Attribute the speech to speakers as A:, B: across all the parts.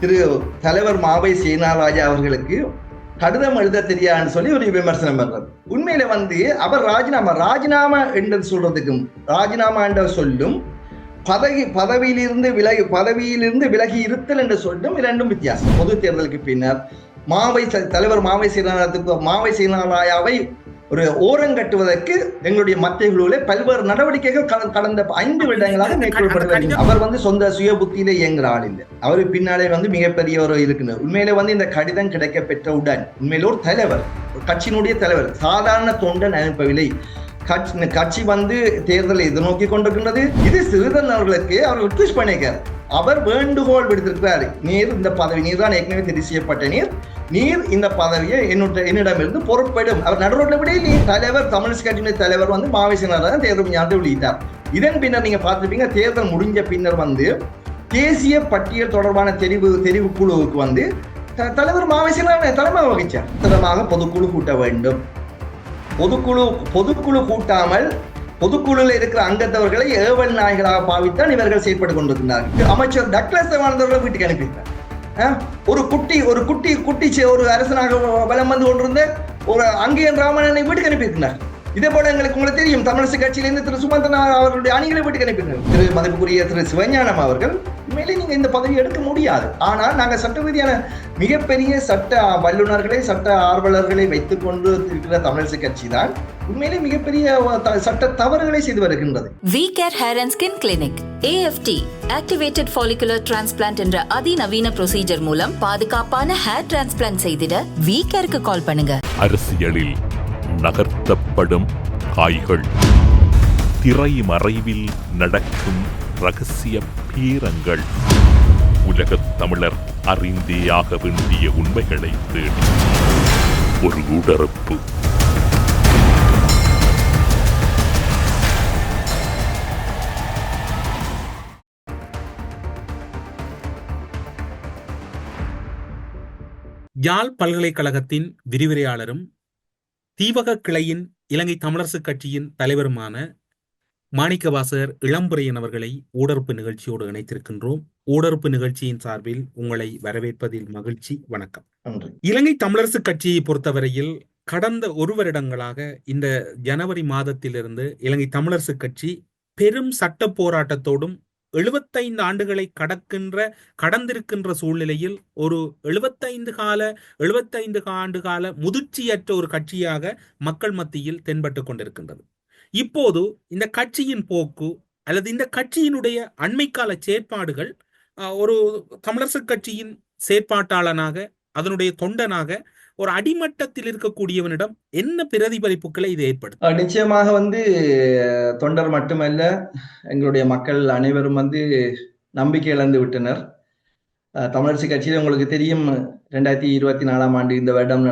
A: திரு தலைவர் மாவை சீனாராஜா அவர்களுக்கு கடிதம் எழுத தெரியாதுன்னு சொல்லி ஒரு விமர்சனம் பண்றது. உண்மையில அவர் ராஜினாமா என்று சொல்றதுக்கும் ராஜினாமா என்ற சொல்லும் பதவியிலிருந்து விலகி இருத்தல் என்று சொல்லும் இரண்டும் வித்தியாசம். பொது தேர்தலுக்கு பின்னர் தலைவர் மாவை சீனாராயாவை ஒரு ஓரங்கட்டுவதற்கு எங்களுடைய மத்திய குழுவிலே பல்வேறு நடவடிக்கைகள் கடந்த 5 வருடங்களாக மேற்கொள்ளப்படுகிறது. அவர் சொந்த சுய புத்தியிலே இயங்குற ஆள் இல்லை. அவரு பின்னாலே மிகப்பெரிய ஒரு இருக்கிறார். உண்மையிலே இந்த கடிதம் கிடைக்க பெற்றவுடன் உண்மையில ஒரு தலைவர், கட்சியினுடைய தலைவர், சாதாரண தொண்டன் அனுப்பவில்லை. கட்சி தேர்தலை எதிர்நோக்கி கொண்டிருக்கின்றது. இது சிறிதன் அவர்களுக்கு அவர் ரிக்வெஸ்ட் பண்ணியிருக்கார். அவர் வேண்டுகோள் விடுத்திருக்கிறார். நீர் இந்த பதவி, நீர் தான் ஏற்கனவே தெரிவு செய்யப்பட்ட நீர் இந்த பதவியை என்னிடமிருந்து பொறுப்பெடும். அவர் நடுரோட்டில் விட தலைவர், தமிழ் கட்சியினுடைய தலைவர் மாவை சீனாராஜா தேர்தல் ஞாபகம் வெளியிட்டார். இதன் பின்னர் நீங்க பார்த்துப்பீங்க, தேர்தல் முடிஞ்ச பின்னர் தேசிய பட்டியல் தொடர்பான தெரிவு குழுவுக்கு தலைவர் மாவை சீனாராஜா தலைமை வகிச்சார். தரமாக பொதுக்குழு கூட்ட வேண்டும். பொதுக்குழு கூட்டாமல் பொதுக்குழுவில் இருக்கிற அங்கத்தவர்களை ஏவல் நாய்களாக பாவித்தான் இவர்கள் செயற்பட்டு கொண்டிருக்கிறார்கள். அமைச்சர் டக்ளஸ் வாழ்ந்தவர்களை வீட்டுக்கு அனுப்பியிருந்தார். ஒரு அரசனாக வலம் கொண்டிருந்த ஒரு அங்கேயன் ராமனை வீட்டுக்கு அனுப்பியிருக்கிறார். இதே போல உங்களுக்கு தெரியும், தமிழரசு கட்சியிலிருந்து திரு சுமந்தன் அவர்களுடைய அணிகளை வீட்டுக்கு அனுப்பியிருக்கிறார். திரு மதிப்புக்குரிய திரு சிவஞானம் அவர்கள் உண்மையிலே நீங்க இந்த பதவி எடுக்க முடியாது. ஆனால் நாங்கள் சட்ட ரீதியான மிகப்பெரிய சட்ட வல்லுநர்களை, சட்ட ஆர்வலர்களை வைத்துக் கொண்டு இருக்கிற தமிழரசு கட்சி தான் உண்மையிலே மிகப்பெரிய சட்ட தவறுகளை செய்து வருகின்றது.
B: V-Care Hair and Skin Clinic AFT Activated Follicular Transplant என்ற அதிநவீன ப்ரொசீஜர் மூலம் பாதுகாப்பான ஹேர் டிரான்ஸ்பிளான்ட் செய்திட V-Careக்கு கால் பண்ணுங்க.
C: அரசியலில் நகர்த்தப்படும் காய்கள், திரைமறைவில் நடக்கும் ரகசிய பேரங்கள், உலகத் தமிழர் அறிந்தேயாக வேண்டிய உண்மைகளை தேடி ஒரு உடறுப்பு.
D: யாழ் பல்கலைக்கழகத்தின் விரிவுரையாளரும் தீவக கிளையின் இலங்கை தமிழரசு கட்சியின் தலைவருமான மாணிக்கவாசகர் இளம்புரையன் அவர்களை ஊடறுப்பு நிகழ்ச்சியோடு இணைத்திருக்கின்றோம். ஊடறுப்பு நிகழ்ச்சியின் சார்பில் உங்களை வரவேற்பதில் மகிழ்ச்சி. வணக்கம். இலங்கை தமிழரசு கட்சியை பொறுத்தவரையில் கடந்த 1 வருடங்களாக இந்த ஜனவரி மாதத்திலிருந்து இலங்கை தமிழரசு கட்சி பெரும் சட்ட போராட்டத்தோடும் 75 ஆண்டுகளை கடந்திருக்கின்ற சூழ்நிலையில் ஒரு 75 ஆண்டு கால முதிர்ச்சியற்ற ஒரு கட்சியாக மக்கள் மத்தியில் தென்பட்டு கொண்டிருக்கின்றது. இப்போது இந்த கட்சியின் போக்கு அல்லது இந்த கட்சியினுடைய அண்மைக்கால செயற்பாடுகள் ஒரு தமிழரசு கட்சியின் செயற்பாட்டாளனாக, அதனுடைய தொண்டனாக, ஒரு அடிமட்டத்தில் இருக்கக்கூடியவனிடம் என்ன பிரதிபலிப்புகளை இது ஏற்படுத்தும்?
A: நிச்சயமாக தொண்டர் மட்டுமல்ல, எங்களுடைய மக்கள் அனைவரும் நம்பிக்கை இழந்து விட்டனர். தமிழரசு கட்சியில் உங்களுக்கு தெரியும், 2024ஆம் ஆண்டு இந்த வருடம்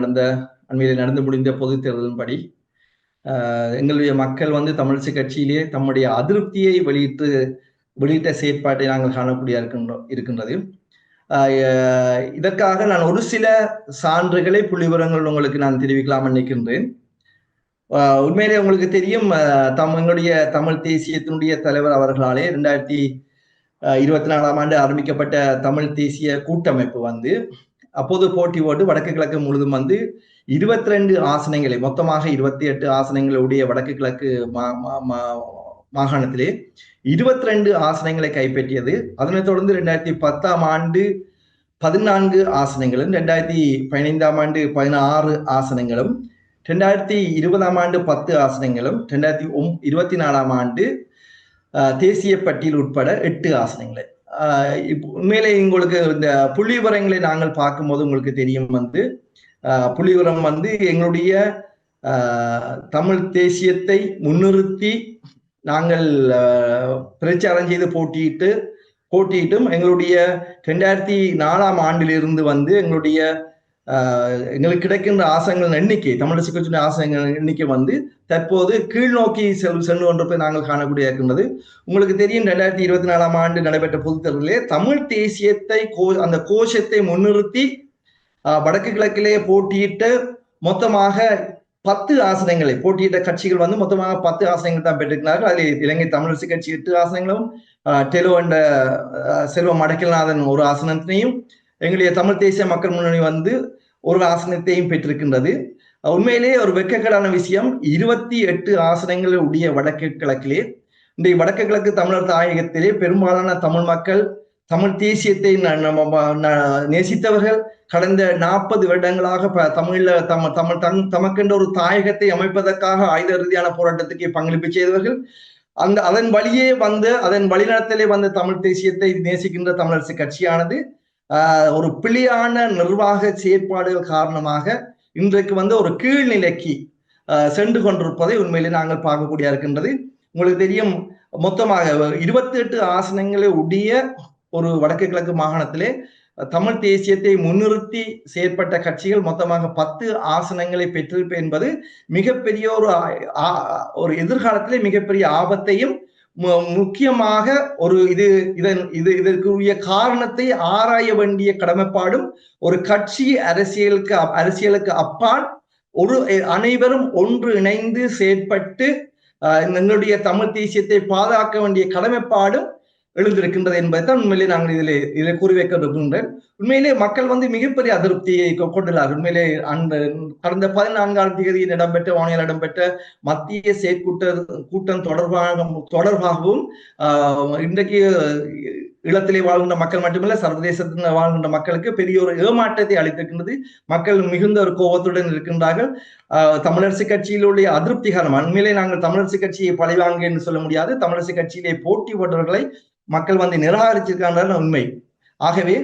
A: அண்மையில் நடந்து முடிந்த பொது தேர்தலின்படி எங்களுடைய மக்கள் தமிழரசு கட்சியிலே தம்முடைய அதிருப்தியை வெளியிட்ட செயற்பாட்டை நாங்கள் காணக்கூடிய இருக்கின்றது. இதற்காக நான் ஒரு சில சான்றுகளை, புள்ளிவிவரங்கள் உங்களுக்கு நான் தெரிவிக்கலாம் நினைக்கின்றேன். உண்மையிலே உங்களுக்கு தெரியும், எங்களுடைய தமிழ் தேசியத்தினுடைய தலைவர் அவர்களாலே 2024ஆம் ஆண்டு ஆரம்பிக்கப்பட்ட தமிழ் தேசிய கூட்டமைப்பு அப்போது போட்டி போட்டு வடக்கு கிழக்கு முழுதும் 22 ஆசனங்களை, மொத்தமாக 28 ஆசனங்களுடைய வடக்கு கிழக்கு மாகாணத்திலே 22 ஆசனங்களை கைப்பற்றியது. அதனைத் தொடர்ந்து 2010ஆம் ஆண்டு 14 ஆசனங்களும், 2015ஆம் ஆண்டு 16 ஆசனங்களும், 2020ஆம் ஆண்டு 10 ஆசனங்களும், 2024ஆம் ஆண்டு தேசிய பட்டியல் உட்பட 8 ஆசனங்களை. உண்மையிலே உங்களுக்கு இந்த புள்ளி விவரங்களை நாங்கள் பார்க்கும்போது உங்களுக்கு தெரியும், புள்ளி விவரம் எங்களுடைய தமிழ் தேசியத்தை முன்னிறுத்தி நாங்கள் பிரச்சாரம் செய்து போட்டியிட்டும் எங்களுடைய 2004ஆம் ஆண்டிலிருந்து எங்களுக்கு கிடைக்கின்ற ஆசனங்கள் எண்ணிக்கை, தமிழரசு கட்சியின் ஆசனங்கள் எண்ணிக்கை தற்போது கீழ் நோக்கி சென்று கொண்டிருப்பதை நாங்கள் காணக்கூடிய இருக்கின்றது. உங்களுக்கு தெரியும், 2024ஆம் ஆண்டு நடைபெற்ற பொது தேர்தலிலே தமிழ் தேசியத்தை, அந்த கோஷத்தை முன்னிறுத்தி வடக்கு கிழக்கிலே போட்டியிட்டு மொத்தமாக 10 ஆசனங்களை போட்டியிட்ட கட்சிகள் மொத்தமாக 10 ஆசனங்கள் தான் பெற்றிருக்கிறார்கள். அதில் இலங்கை தமிழரசு கட்சி 8 ஆசனங்களும், டெலோ என்ற செல்வம் அடக்கல்நாதன் ஒரு ஆசனத்தினையும், எங்களுடைய தமிழ் தேசிய மக்கள் முன்னணி வந்து ஒரு ஆசனத்தையும் பெற்றிருக்கின்றது. உண்மையிலேயே ஒரு வெட்கக்கேடான விஷயம், 28 ஆசனங்கள் உடைய வடக்கு கிழக்கிலே, இன்றைய வடக்கு கிழக்கு தமிழர் தாயகத்திலே பெரும்பாலான தமிழ் மக்கள் தமிழ் தேசியத்தை நேசித்தவர்கள் கடந்த 40 வருடங்களாக தமிழ்ல தமக்கென்ற ஒரு தாயகத்தை அமைப்பதற்காக ஆயுத ரீதியான போராட்டத்துக்கு பங்களிப்பு செய்தவர்கள். அதன் வழியே வந்து அதன் வழிநடத்தலே வந்த தமிழ் தேசியத்தை நேசிக்கின்ற தமிழரசு கட்சியானது ஒரு பிழையான நிர்வாக செயற்பாடுகள் காரணமாக இன்றைக்கு வந்து ஒரு கீழ்நிலைக்கு சென்று கொண்டிருப்பதை உண்மையிலே நாங்கள் பார்க்கக்கூடிய இருக்கின்றது. உங்களுக்கு தெரியும், மொத்தமாக 28 ஆசனங்களை உடைய ஒரு வடக்கு கிழக்கு மாகாணத்திலே தமிழ் தேசியத்தை முன்னிறுத்தி செயற்பட்ட கட்சிகள் மொத்தமாக 10 ஆசனங்களை பெற்றிருப்பது என்பது மிகப்பெரிய ஒரு எதிர்காலத்திலே மிகப்பெரிய ஆபத்தையும், முக்கியமாக ஒரு இதற்குரிய காரணத்தை ஆராய வேண்டிய கடமைப்பாடும் ஒரு கட்சி அரசியலுக்கு அப்பால் அனைவரும் ஒன்று இணைந்து செயற்பட்டு எங்களுடைய தமிழ் தேசியத்தை பாதுகாக்க வேண்டிய கடமைப்பாடும் எழுந்திருக்கின்றது என்பதைத்தான் உண்மையிலே நாங்கள் இதில் கூறி வைக்க இருக்கின்றேன். உண்மையிலே மக்கள் வந்து மிகப்பெரிய அதிருப்தியை கொண்டுள்ளார். உண்மையிலே கடந்த 14ஆம் தேதியில் இடம்பெற்ற மத்திய செயற்கூட்டம் தொடர்பாகவும் இன்றைக்கு ஈழத்திலே வாழ்கின்ற மக்கள் மட்டுமல்ல, சர்வதேசத்தில் வாழ்கின்ற மக்களுக்கு பெரிய ஒரு ஏமாற்றத்தை அளித்திருக்கின்றது. மக்கள் மிகுந்த ஒரு கோபத்துடன் இருக்கின்றார்கள். தமிழரசு கட்சியிலுடைய அதிருப்தி காரணம், உண்மையிலே நாங்கள் தமிழரசு கட்சியை பழிவாங்க என்று சொல்ல முடியாது. தமிழரசு கட்சியிலே போட்டி போட்டவர்களை மக்கள் வந்து நிராகரிச்சிருக்காங்க உண்மை. ஆகவே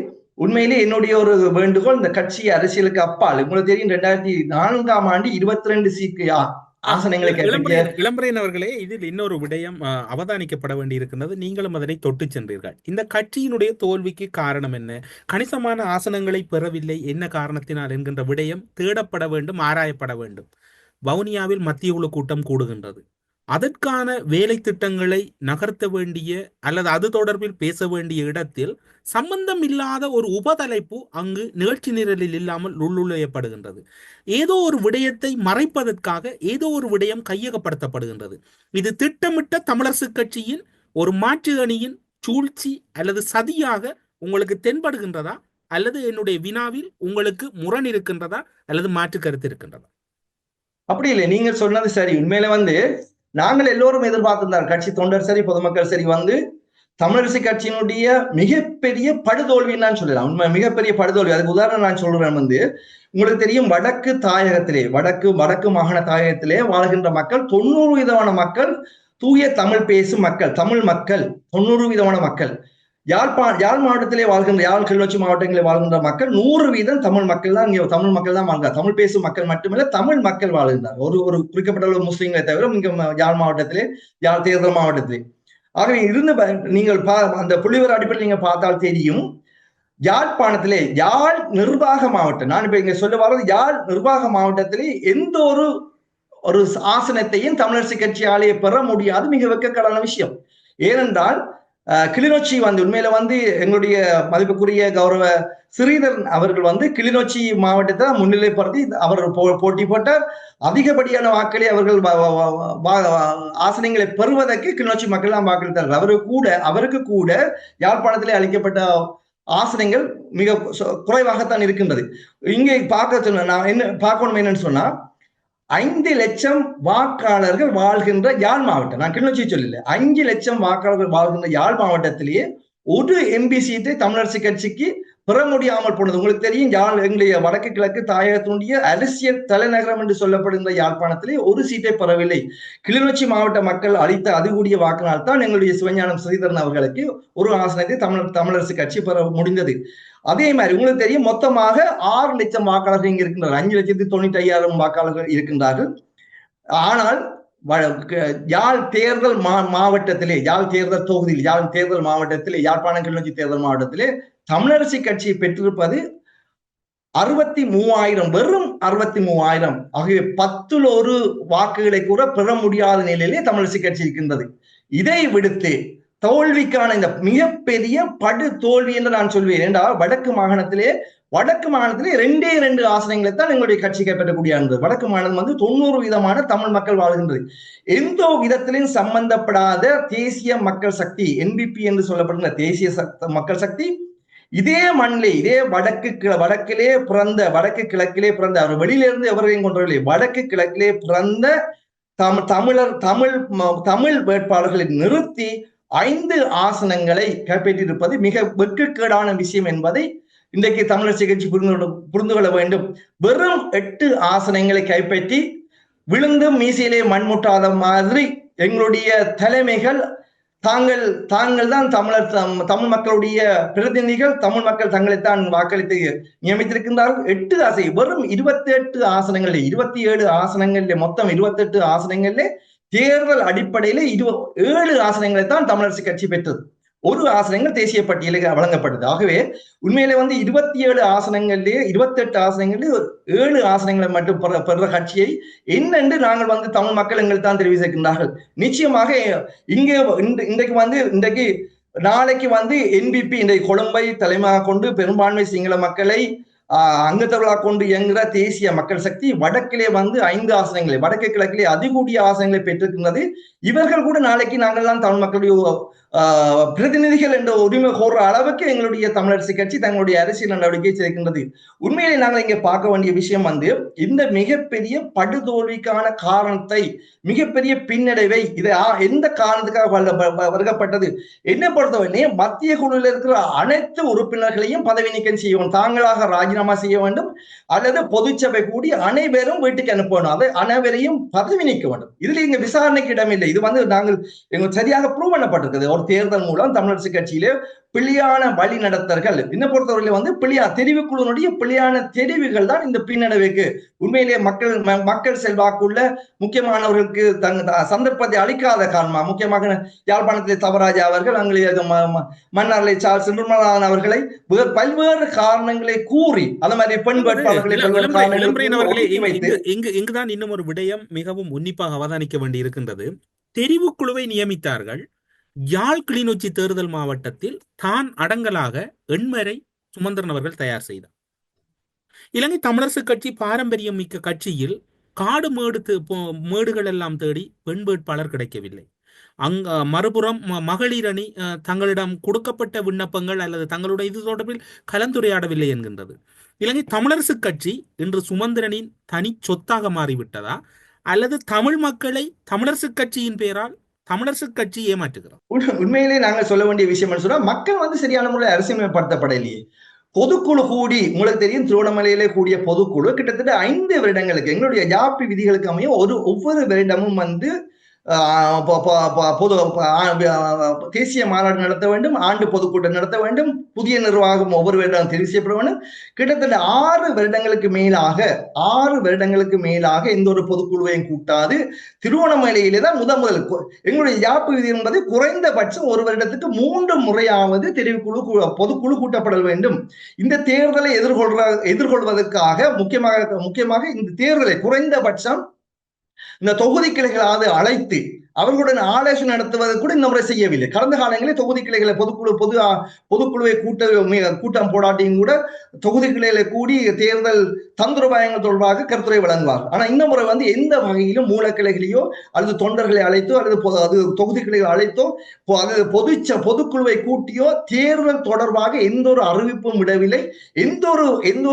A: உண்மையிலே என்னுடைய ஒரு வேண்டுகோள், இந்த கட்சி அரசியலுக்கு அப்பால், உங்களுக்கு தெரியும் 2004ஆம் ஆண்டு 22 சீட்டு ஆசனங்களை
D: இளம்பரையன் அவர்களே, இதில் இன்னொரு விடயம் அவதானிக்கப்பட வேண்டி இருக்கின்றது. நீங்களும் அதனை தொட்டு சென்றீர்கள். இந்த கட்சியினுடைய தோல்விக்கு காரணம் என்ன? கணிசமான ஆசனங்களை பெறவில்லை, என்ன காரணத்தினால் என்கின்ற விடயம் தேடப்பட வேண்டும், ஆராயப்பட வேண்டும். வவுனியாவில் மத்திய குழு கூட்டம் கூடுகின்றது. அதற்கான வேலை திட்டங்களை நகர்த்த வேண்டிய அல்லது அது தொடர்பில் பேச வேண்டிய இடத்தில் சம்பந்தம் இல்லாத ஒரு உபதலைப்பு அங்கு நிகழ்ச்சி நிரலில் இல்லாமல் உள்ளுழையப்படுகின்றது. ஏதோ ஒரு விடயத்தை மறைப்பதற்காக ஏதோ ஒரு விடயம் கையகப்படுத்தப்படுகின்றது. இது திட்டமிட்ட தமிழரசு கட்சியின் ஒரு மாற்று அணியின் சூழ்ச்சி அல்லது சதியாக உங்களுக்கு தென்படுகின்றதா, அல்லது என்னுடைய வினாவில் உங்களுக்கு முரண் இருக்கின்றதா, அல்லது மாற்று கருத்து இருக்கின்றதா?
A: அப்படி இல்லை, நீங்க சொன்னது சரி. உண்மையில வந்து நாங்கள் எல்லோரும் எதிர்பார்த்திருந்தார், கட்சி தொண்டர் சரி, பொதுமக்கள் சரி, வந்து தமிழரசு கட்சியினுடைய மிகப்பெரிய படுதோல்வின்னு நான் சொல்லலாம். உண்மை மிகப்பெரிய படுதோல்வி. அதுக்கு உதாரணம் நான் சொல்றேன். வந்து உங்களுக்கு தெரியும், வடக்கு தாயகத்திலே வடக்கு மாகாண தாயகத்திலே வாழ்கின்ற மக்கள் 90% மக்கள் தூய தமிழ் பேசும் மக்கள், தமிழ் மக்கள் 90% மக்கள். யாழ் மாவட்டத்திலே வாழ்கின்ற கிளிநொச்சி மாவட்டங்களில் வாழ்கின்ற மக்கள் 100% தமிழ் மக்கள் தான். இங்க தமிழ் மக்கள் தான் வாழ்கிறார். தமிழ் பேசும் மக்கள் மட்டுமல்ல, தமிழ் மக்கள் வாழ்கின்றார். ஒரு குறிக்கப்பட்ட முஸ்லீம்களை தவிர இங்க யாழ் மாவட்டத்திலே, யாழ் தேர்தல் மாவட்டத்திலே. ஆகவே நீங்கள் அந்த புள்ளிவிவர அடிப்படையில் நீங்க பார்த்தால் தெரியும், யாழ்ப்பாணத்திலே யாழ் நிர்வாக மாவட்டம், நான் இப்ப இங்க சொல்ல வர்றது யாழ் நிர்வாக மாவட்டத்திலே எந்த ஒரு ஆசனத்தையும் தமிழரசு கட்சியாலேயே பெற முடியாது. மிக வெட்கக்கேடான விஷயம். ஏனென்றால் கிளிநொச்சி வந்து உண்மையில வந்து எங்களுடைய மதிப்புக்குரிய கௌரவ ஸ்ரீதரன் அவர்கள் வந்து கிளிநொச்சி மாவட்டத்தை முன்னிலைப்படுத்தி அவர் போட்டி போட்டார். அதிகப்படியான வாக்களை அவர்கள் ஆசனங்களை பெறுவதற்கு கிளிநொச்சி மக்கள் தான் வாக்களித்தார்கள். அவருக்கு கூட யாழ்ப்பாணத்திலே அளிக்கப்பட்ட ஆசனங்கள் மிக குறைவாகத்தான் இருக்கின்றது. இங்கே பார்க்கணும் என்னன்னு சொன்னா, 5 லட்சம் வாக்காளர்கள் வாழ்கின்ற யாழ் மாவட்டம், நான் கிளிநொச்சி சொல்லல, 5 லட்சம் வாக்காளர்கள் வாழ்கின்ற யாழ் மாவட்டத்திலேயே ஒரு எம்பி சீட்டை தமிழரசு கட்சிக்கு பெற முடியாமல் போனது. உங்களுக்கு தெரியும், எங்களுடைய வடக்கு கிழக்கு தாயகத்தினுடைய அரசியல் தலைநகரம் என்று சொல்லப்படுகின்ற யாழ்ப்பாணத்திலே ஒரு சீட்டை பெறவில்லை. கிளிநொச்சி மாவட்ட மக்கள் அளித்த அதிகூடிய வாக்கினால் தான் எங்களுடைய சிவஞானம் ஸ்ரீதரன் அவர்களுக்கு ஒரு ஆசனத்தை தமிழரசு கட்சி பெற முடிந்தது. அதே மாதிரி உங்களுக்கு தெரியும், மொத்தமாக 6 லட்சம் வாக்காளர்கள் இங்க இருக்கின்றார்கள். 5,95,000 வாக்காளர்கள் இருக்கின்றார்கள். ஆனால் யாழ் தேர்தல் மாவட்டத்திலே, யாழ் தேர்தல் தொகுதியில், யாழ் தேர்தல் மாவட்டத்திலே, யாழ்ப்பாணம் கிளிநொச்சி தேர்தல் மாவட்டத்திலே தமிழரசு கட்சியை பெற்றிருப்பது 63,000, வெறும் 63,000. ஆகிய 10ல் 1 வாக்குகளை கூட பெற முடியாத நிலையிலே தமிழரசு கட்சி இருக்கின்றது. இதை விடுத்து தோல்விக்கான இந்த மிகப்பெரிய படு தோல்வி என்று நான் சொல்வேன். என்றால் வடக்கு மாகாணத்திலே 2 ஆசனங்களை தான் எங்களுடைய கட்சி கைப்பற்றக்கூடிய இருந்தது. வடக்கு மாநிலம் வந்து 90% தமிழ் மக்கள் வாழ்கின்றது. எந்த விதத்திலும் சம்பந்தப்படாத தேசிய மக்கள் சக்தி, என்பிபி என்று சொல்லப்படுகிற தேசிய மக்கள் சக்தி, இதே மண்ணிலே இதே வடக்கு கிழக்கிலே பிறந்த அவர் வெளியிலிருந்து எவரையும் கொண்டவர்களே வடக்கு கிழக்கிலே பிறந்த தமிழ் வேட்பாளர்களை நிறுத்தி 5 ஆசனங்களை கைப்பற்றியிருப்பது மிக வெட்கக்கேடான விஷயம் என்பதை இன்றைக்கு தமிழரசு கட்சி புரிந்து கொள்ள வேண்டும். வெறும் 8 ஆசனங்களை கைப்பற்றி விழுந்தும் மீசையிலே மண்முட்டாத மாதிரி எங்களுடைய தலைமைகள் தாங்கள் தான் தமிழ் மக்களுடைய பிரதிநிதிகள், தமிழ் மக்கள் தங்களைத்தான் வாக்களித்து நியமித்திருக்கின்றார்கள். 8 ஆசை வெறும் 28 ஆசனங்களில் 27 ஆசனங்களில் மொத்தம் 28 ஆசனங்களிலே தேர்தல் அடிப்படையிலே 7 ஆசனங்களை தான் தமிழரசு கட்சி பெற்றது. ஒரு ஆசனங்கள் தேசிய பட்டியலுக்கு வழங்கப்படுது. ஆகவே உண்மையிலே 27 ஆசனங்களிலே 28 ஆசனங்களிலே 7 ஆசனங்களை மட்டும் பெற கட்சியை என்னென்று நாங்கள் தமிழ் மக்கள் எங்களுக்கு தான் தெரிவித்திருக்கின்றார்கள். நிச்சயமாக இன்றைக்கு நாளைக்கு என்பிபி இன்றைக்கு கொழும்பை தலைமையாக கொண்டு பெரும்பான்மை சிங்கள மக்களை அங்கத்தவர்களாக கொண்டு இயங்குகிற தேசிய மக்கள் சக்தி வடக்கிலே 5 ஆசனங்களை, வடக்கு கிழக்கிலே அதிகூடிய ஆசனங்களை பெற்றிருக்கின்றது. இவர்கள் கூட நாளைக்கு நாங்கள் தான் தமிழ் மக்களுடைய பிரதிநிதிகள் என்ற உரிமை கோர்ற அளவுக்கு எங்களுடைய தமிழரசு கட்சி தங்களுடைய அரசியல் நடவடிக்கை செய்கின்றது. உண்மையிலே நாங்கள் இங்கே பார்க்க வேண்டிய விஷயம் இந்த மிகப்பெரிய படுதோல்விக்கான காரணத்தை, மிகப்பெரிய பின்னடைவை இதை எந்த காரணத்துக்காக வருகப்பட்டது என்ன பொறுத்தவரை மத்திய குழுவில் இருக்கிற அனைத்து உறுப்பினர்களையும் பதவி நீக்கம் செய்ய வேண்டும், தாங்களாக ராஜினாமா செய்ய வேண்டும், அல்லது பொதுச்சபை கூடி அனைவரும் வீட்டுக்கு அனுப்பணும், அதை அனைவரையும் பதவி நீக்க வேண்டும். இதுல இங்க விசாரணைக்கு இடமில்லை. இது நாங்கள் எங்களுக்கு சரியாக ப்ரூவ் பண்ணப்பட்டிருக்கிறது. ஒரு தேர்தல் மூலம் தமிழரசு கட்சியிலே பிள்ளையான வழி நடத்தர்கள் என்ன பொறுத்தவரையில தெரிவுக்குழுனுடைய பிள்ளையான தெரிவுகள் தான் இந்த பின்னடைவுக்கு உண்மையிலேயே மக்கள் செல்வாக்குள்ள முக்கியமானவர்களுக்கு சந்தர்ப்பத்தை அளிக்காத காரணமா, முக்கியமாக யாழ்ப்பாணத்திலே தவராஜா அவர்கள், அங்கே மன்னார்லை சார்ஸ் நிர்மலான் அவர்களை பல்வேறு காரணங்களை கூறி அந்த மாதிரி பெண் வேட்பாளர்களை
D: இங்குதான் இன்னும் ஒரு விடயம் மிகவும் உன்னிப்பாக அவதானிக்க வேண்டி இருக்கின்றது. தெரிவுக்குழுவை நியமித்தார்கள். யாழ் கிளிநொச்சி தேர்தல் மாவட்டத்தில் தான் அடங்கலாக 8 சுமந்திரன் அவர்கள் தயார் செய்தார். இலங்கை தமிழரசு கட்சி பாரம்பரியம் மிக்க கட்சியில் காடு மேடுகள் எல்லாம் தேடி பெண் வேட்பாளர் கிடைக்கவில்லை. மறுபுறம் மகளிர் அணி தங்களிடம் கொடுக்கப்பட்ட விண்ணப்பங்கள் அல்லது தங்களுடைய இது தொடர்பில் கலந்துரையாடவில்லை என்கின்றது. இலங்கை தமிழரசு கட்சி இன்று சுமந்திரனின் தனி சொத்தாக மாறிவிட்டதா, அல்லது தமிழ் மக்களை தமிழரசு கட்சியின் பெயரால் தமிழரசு கட்சி ஏமாற்றுகிறோம்?
A: உண்மையிலே நாங்கள் சொல்ல வேண்டிய விஷயம் சொன்னா, மக்கள் சரியான முறையில் அரசியல்படுத்தப்படலையே. பொதுக்குழு கூடி, உங்களுக்கு தெரியும், திருவண்ணாமலையிலே கூடிய பொதுக்குழு கிட்டத்தட்ட 5 வருடங்களுக்கு எங்களுடைய ஜாப்பி விதிகளுக்கு அமைய ஒவ்வொரு வருடமும் தேசிய மாநாடு நடத்த வேண்டும், ஆண்டு பொதுக்கூட்டம் நடத்த வேண்டும், புதிய நிர்வாகம் ஒவ்வொரு வருடம் தெரிவு செய்யப்பட வேண்டும். கிட்டத்தட்ட 6 வருடங்களுக்கு மேலாக எந்த ஒரு பொதுக்குழுவையும் கூட்டாது திருவண்ணாமலையிலே தான் முதல் எங்களுடைய யாப்பு விதி என்பது குறைந்தபட்சம் ஒரு வருடத்துக்கு 3 முறையாவது பொதுக்குழு கூட்டப்பட வேண்டும். இந்த தேர்தலை எதிர்கொள்வதற்காக முக்கியமாக இந்த தேர்தலை குறைந்தபட்சம் இந்த தொகுதி கிளைகளாவது அழைத்து அவர்களுடன் ஆலோசனை நடத்துவது கூட இந்த முறை செய்யவில்லை. கடந்த காலங்களில் தொகுதி கிளைகளை பொதுக்குழுவை கூட்டம் போடாட்டியும் கூட தொகுதி கிளைகளை கூடி தேர்தல் தந்திரோபாயங்கள் தொடர்பாக கருத்துரை வழங்குவார். ஆனா இந்த முறை எந்த வகையிலும் மூலக்கிளைகளையோ அல்லது தொண்டர்களை அழைத்தோ அல்லது தொகுதி கிளைகளை அழைத்தோ அது பொதுக்குழுவை கூட்டியோ தேர்தல் தொடர்பாக எந்த ஒரு அறிவிப்பும் விடவில்லை, எந்த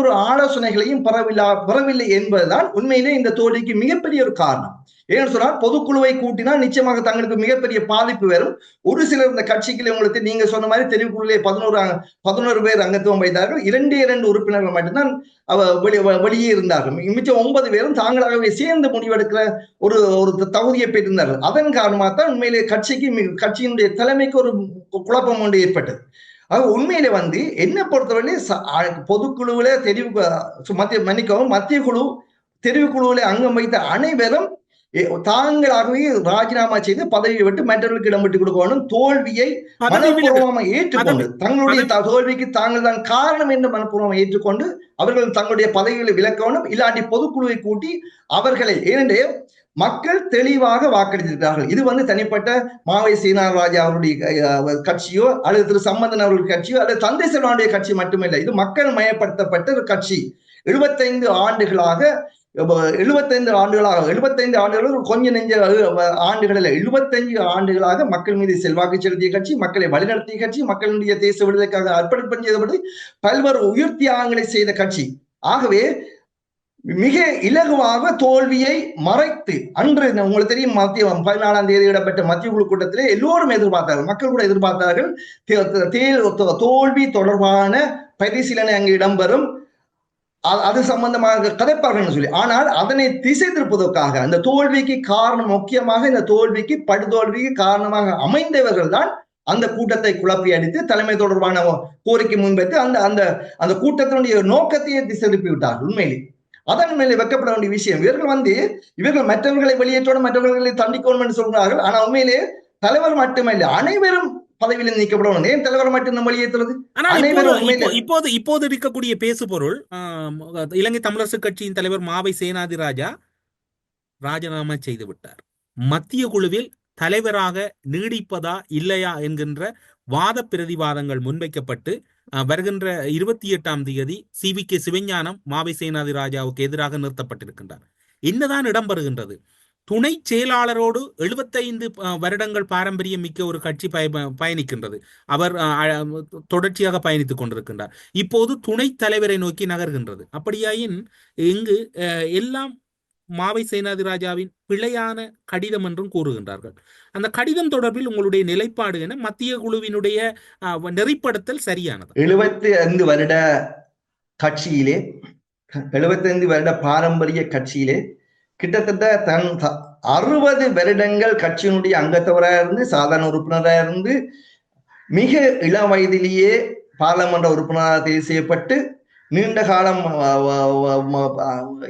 A: ஒரு ஆலோசனைகளையும் பெறவில்லை என்பதுதான் உண்மையிலே இந்த தோல்விக்கு மிகப்பெரிய ஒரு காரணம். ஏன்னு சொன்னால், பொதுக்குழுவை கூட்டினால் நிச்சயமாக தங்களுக்கு மிகப்பெரிய பாதிப்பு வரும். ஒரு சிலர் இந்த கட்சிகளை உங்களுக்கு நீங்க சொன்ன மாதிரி தெரிவுக்குழுவிலே 11 பேர் அங்கத்துவம் வைத்தார்கள். 2 உறுப்பினர்கள் மட்டும்தான் வெளியே இருந்தார்கள். மிச்சம் 9 பேரும் தாங்களாகவே சேர்ந்து முடிவெடுக்கிற ஒரு தகுதியை பெற்றிருந்தார்கள். அதன் காரணமாக தான் உண்மையிலே கட்சியினுடைய தலைமைக்கு ஒரு குழப்பம் ஒன்று ஏற்பட்டது. உண்மையில என்ன பொறுத்தவரை பொதுக்குழுவில மத்திய குழு தெரிவுக்குழுவில அங்கம் வைத்த அனைவரும் தாங்களாகவே ராஜினாமா செய்து பதவியை விட்டு மற்றவர்களுக்கு இடம் விட்டு கொடுக்கணும். தோல்வியை மனப்பூர்வமாக ஏற்றுக்கொண்டு, தங்களுடைய தோல்விக்கு தாங்கள் தான் காரணம் என்று மனப்பூர்வமாக ஏற்றுக்கொண்டு அவர்கள் தங்களுடைய பதவிகளை விலக்கணும். இல்லாட்டி பொதுக்குழுவை கூட்டி அவர்களை, ஏனென்றே மக்கள் தெளிவாக வாக்களித்திருக்கிறார்கள். இது தனிப்பட்ட மாவை சீனாராஜா அவருடைய கட்சியோ அல்லது திரு சம்பந்தன் அவர்களுடைய கட்சியோ அல்லது தந்தை செல்வனுடைய கட்சி மட்டுமில்லை. இது மக்கள் மயப்படுத்தப்பட்ட ஒரு கட்சி. 75 ஆண்டுகளாக 75 ஆண்டுகளாக 75 ஆண்டுகள் கொஞ்சம் நெஞ்ச ஆண்டுகளில் 75 ஆண்டுகளாக மக்கள் மீது செல்வாக்கு செலுத்திய கட்சி, மக்களை வழிநடத்திய கட்சி, மக்களுடைய தேச விடுதலைக்காக அர்ப்பணிப்பு செய்தபடி பல்வேறு உயிர் தியாகங்களை செய்த கட்சி. ஆகவே மிக இலகுவாக தோல்வியை மறைத்து அன்று உங்களுக்கு தெரியும், மத்திய 14ஆம் தேதி இடம்பெற்ற மத்திய குழு கூட்டத்திலே எல்லோரும் எதிர்பார்த்தார்கள், மக்கள் கூட எதிர்பார்த்தார்கள் தோல்வி தொடர்பான பரிசீலனை அங்கு இடம்பெறும், அது சம்பந்தமாக கதைப்பார்கள் சொல்லி. ஆனால் அதனை திசை திருப்பதற்காக அந்த தோல்விக்கு காரணம், முக்கியமாக இந்த தோல்விக்கு படுதோல்விக்கு காரணமாக அமைந்தவர்கள் தான் அந்த கூட்டத்தை குழப்பி அடித்து தலைமை தொடர்பான கோரிக்கை முன்வைத்து அந்த அந்த அந்த கூட்டத்தினுடைய நோக்கத்தையே திசை திருப்பி விட்டார்கள். உண்மையிலே அதன் மேலே வைக்கப்பட வேண்டிய விஷயம், இவர்கள் மற்றவர்களை வெளியேற்றோடும் மற்றவர்களை தண்டிக்கணும் என்று சொல்கிறார்கள். ஆனா உண்மையிலே தலைவர் மட்டுமல்ல, அனைவரும் பதவியில் நீக்கப்படணும். ஏன் தலைவர் மட்டும் வெளியேற்றுறது?
D: இப்போது இருக்கக்கூடிய பேசு பொருள், இலங்கை தமிழரசு கட்சியின் தலைவர் மாவை சேனாதிராஜா ராஜினாமா செய்து விட்டார். மத்திய குழுவில் தலைவராக நீடிப்பதா இல்லையா என்கின்ற வாத பிரதிவாதங்கள் முன்வைக்கப்பட்டு வருகின்ற 28ஆம் தேதி CVK சிவஞானம் மாவை சேனாதிராஜாவுக்கு எதிராக நிறுத்தப்பட்டிருக்கின்றார். என்னதான் இடம்பெறுகின்றது? துணை செயலாளரோடு 75 வருடங்கள் பாரம்பரியம் மிக்க ஒரு கட்சி பயணிக்கின்றது. அவர் தொடர்ச்சியாக பயணித்துக் கொண்டிருக்கின்றார். இப்போது துணை தலைவரை நோக்கி நகர்கின்றது. அப்படியாயின் இங்கு எல்லாம் மாவை சேனாதிராஜாவின் பிழையான கடிதம் என்றும் கூறுகின்றார்கள். அந்த கடிதம் தொடர்பில் உங்களுடைய நிலைப்பாடு என? மத்திய குழுவினுடைய நெறிப்படுத்தல் சரியானது?
A: 75 வருட கட்சியிலே, 75 வருட பாரம்பரிய கட்சியிலே கிட்டத்தட்ட 60 வருடங்கள் கட்சியினுடைய அங்கத்தவராக இருந்து, சாதாரண உறுப்பினராக இருந்து, மிக இளம் வயதிலேயே பாராளுமன்ற உறுப்பினராக தேர்வு செய்யப்பட்டு, நீண்ட காலம்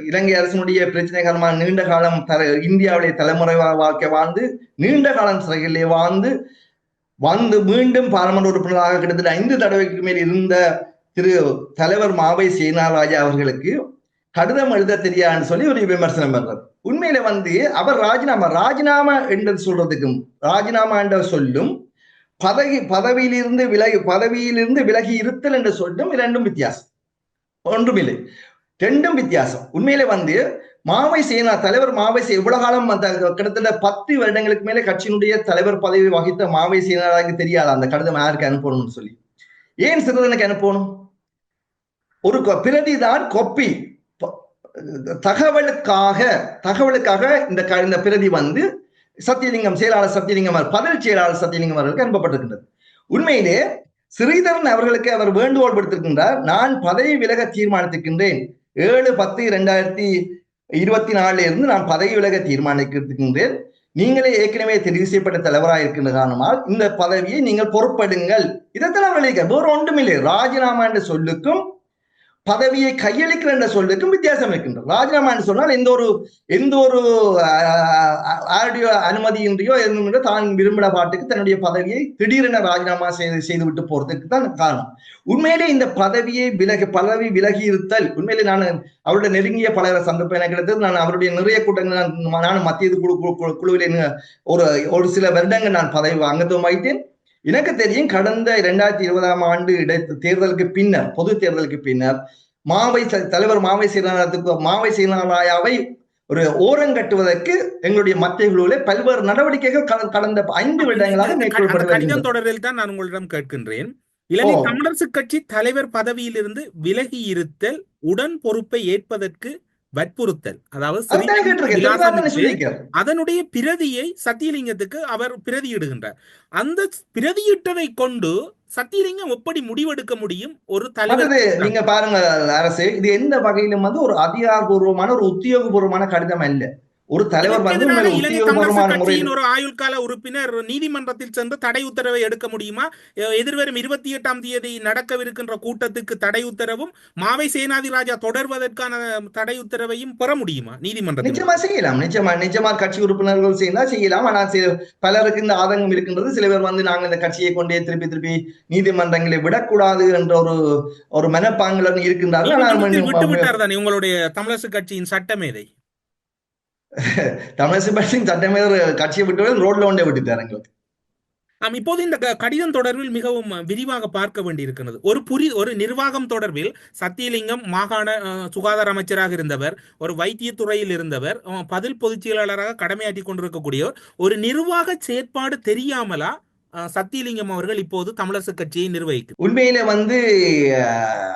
A: இலங்கை அரசினுடைய பிரச்சனை காலமாக நீண்ட காலம் இந்தியாவிலே தலைமுறை வாழ்க்கை வாழ்ந்து, நீண்ட காலம் சிறைகளிலே வந்து மீண்டும் பாராளுமன்ற உறுப்பினராக கிட்டத்தட்ட 5 தடவைக்கு மேல் இருந்த திரு தலைவர் மாவை சேனாராஜா அவர்களுக்கு கடிதம் எழுத தெரியாதுன்னு சொல்லி ஒரு விமர்சனம் பண்றது. உண்மையில அவர் ராஜினாமா என்று சொல்றதுக்கும் ராஜினாமா என்ற சொல்லும் பதவியிலிருந்து விலகி இருத்தல் என்று சொல்லும் இரண்டும் வித்தியாசம். ஒன்றுமில்லை, ரெண்டும் வித்தியாசம். உண்மையிலே மாவை சேனா தலைவர் மாவை இவ்வளவு காலம் கிட்டத்தட்ட 10 வருடங்களுக்கு மேலே கட்சியினுடைய தலைவர் பதவி வகித்த மாவை சேனாராஜுக்கு தெரியாது அந்த கடிதம் யாருக்கு அனுப்பணும்னு சொல்லி. ஏன் சிறிதனுக்கு அனுப்பணும்? ஒரு பிரதிதான் கொப்பி தகவலுக்காக இந்த பிரதி சத்தியலிங்கம் செயலாளர் சத்தியலிங்கம் பதில் செயலாளர் சத்தியலிங்கம் அவர்களுக்கு அனுப்பப்பட்டிருக்கின்றது. உண்மையிலே ஸ்ரீதரன் அவர்களுக்கு அவர் வேண்டுகோள் விடுத்திருக்கின்றார், நான் பதவி விலக தீர்மானித்திருக்கின்றேன், 7/10/2024 இருந்து நான் பதவி விலக தீர்மானித்திருக்கின்றேன், நீங்களே ஏற்கனவே தெரிவு செய்யப்பட்ட தலைவராக இருக்கின்ற காரணமால் இந்த பதவியை நீங்கள் பொறுப்படுங்கள். இதைத்தான் அவர்கள் வேறு ஒன்றுமில்லை. ராஜினாமா என்ற சொல்லுக்கும் பதவியை கையளிக்கிற என்ற சொல்லுக்கும் வித்தியாசம் இருக்கின்றது. ராஜினாமா என்று சொன்னால் எந்த ஒரு அனுமதியின்றியோ தான் விரும்பின பாட்டுக்கு தன்னுடைய பதவியை திடீரென ராஜினாமா செய்துவிட்டு போறதுக்கு தான் காரணம். உண்மையிலே இந்த பதவி விலகி இருத்தல், உண்மையிலே நான் அவருடைய நெருங்கிய பல சந்தர்ப்பம் எனக்கு கிடைத்தது. நான் அவருடைய நிறைய கூட்டங்கள் நான் மத்திய குழுவிலே ஒரு சில வருடங்கள் நான் பதவி அங்கத்துவம் வைத்தேன். எனக்கு தெரியும், கடந்த 2020ஆம் ஆண்டு தேர்தலுக்கு பின்னர், பொது தேர்தலுக்கு பின்னர் தலைவர் மாவை சேனாராயாவை ஒரு ஓரங்கட்டுவதற்கு எங்களுடைய மத்திய குழுவிலே பல்வேறு நடவடிக்கைகள் கடந்த 5 வருடங்களாக
D: மேற்கொள்ளப்பட்டு தொடரில் தான் நான் உங்களிடம் கேட்கின்றேன். இலங்கை தமிழரசு கட்சி தலைவர் பதவியிலிருந்து விலகி இருத்தல், உடன் பொறுப்பை ஏற்பதற்கு வற்புறுத்தல், அதாவது அதனுடைய பிரதியை சத்தியலிங்கத்துக்கு அவர் பிரதியிடுகின்றார். அந்த பிரதியிட்டதை கொண்டு சத்தியலிங்கம் எப்படி முடிவெடுக்க முடியும்? ஒரு தலைவர்
A: நீங்க பாருங்க அரசு, இது எந்த வகையிலும் ஒரு அதிகாரபூர்வமான ஒரு உத்தியோகபூர்வமான கடிதம் அல்ல. ஒரு தலைவர்
D: ஒரு ஆயுள் கால உறுப்பினர் நீதிமன்றத்தில் சென்று தடை உத்தரவை எடுக்க முடியுமா? எதிர்வரும் 28ஆம் தேதி நடக்கவிருக்கின்ற கூட்டத்துக்கு தடை உத்தரவும் மாவை சேனாதிராஜா தொடர்வதற்கான தடை உத்தரவையும் பெற முடியுமா நீதிமன்றத்தில்?
A: நிச்சயமா செய்யலாம். நிச்சயமா கட்சி உறுப்பினர்கள் செய்யலாம். ஆனால் பலருக்கு இந்த ஆதங்கம் இருக்கின்றது. சில பேர் நாங்கள் இந்த கட்சியை கொண்டே திருப்பி நீதிமன்றங்களை விடக்கூடாது என்ற ஒரு மனப்பாங்குடன் இருக்கின்றார்கள்.
D: விட்டுவிட்டார் தானே உங்களுடைய தமிழரசு கட்சியின் சட்டமேதை?
A: தமிழரசு கட்சியின் சட்டமேதை கட்சியை விட்டு ரோட்ல கொண்டே விட்டுட்டார் எங்களுக்கு.
D: இப்போது இந்த கடிதம் தொடர்பில் மிகவும் விரிவாக பார்க்க வேண்டியிருக்கிறது. ஒரு நிர்வாகம் தொடர்பில் சத்தியலிங்கம் மாகாண சுகாதார அமைச்சராக இருந்தவர், ஒரு வைத்தியத்துறையில் இருந்தவர், பதில் பொதுச் செயலாளராக கடமையாற்றி கொண்டிருக்கக்கூடியவர். ஒரு நிர்வாக செயற்பாடு தெரியாமலா சத்தியலிங்கம் அவர்கள் இப்போது தமிழரசு கட்சியை நிர்வகிக்கும்?
A: உண்மையில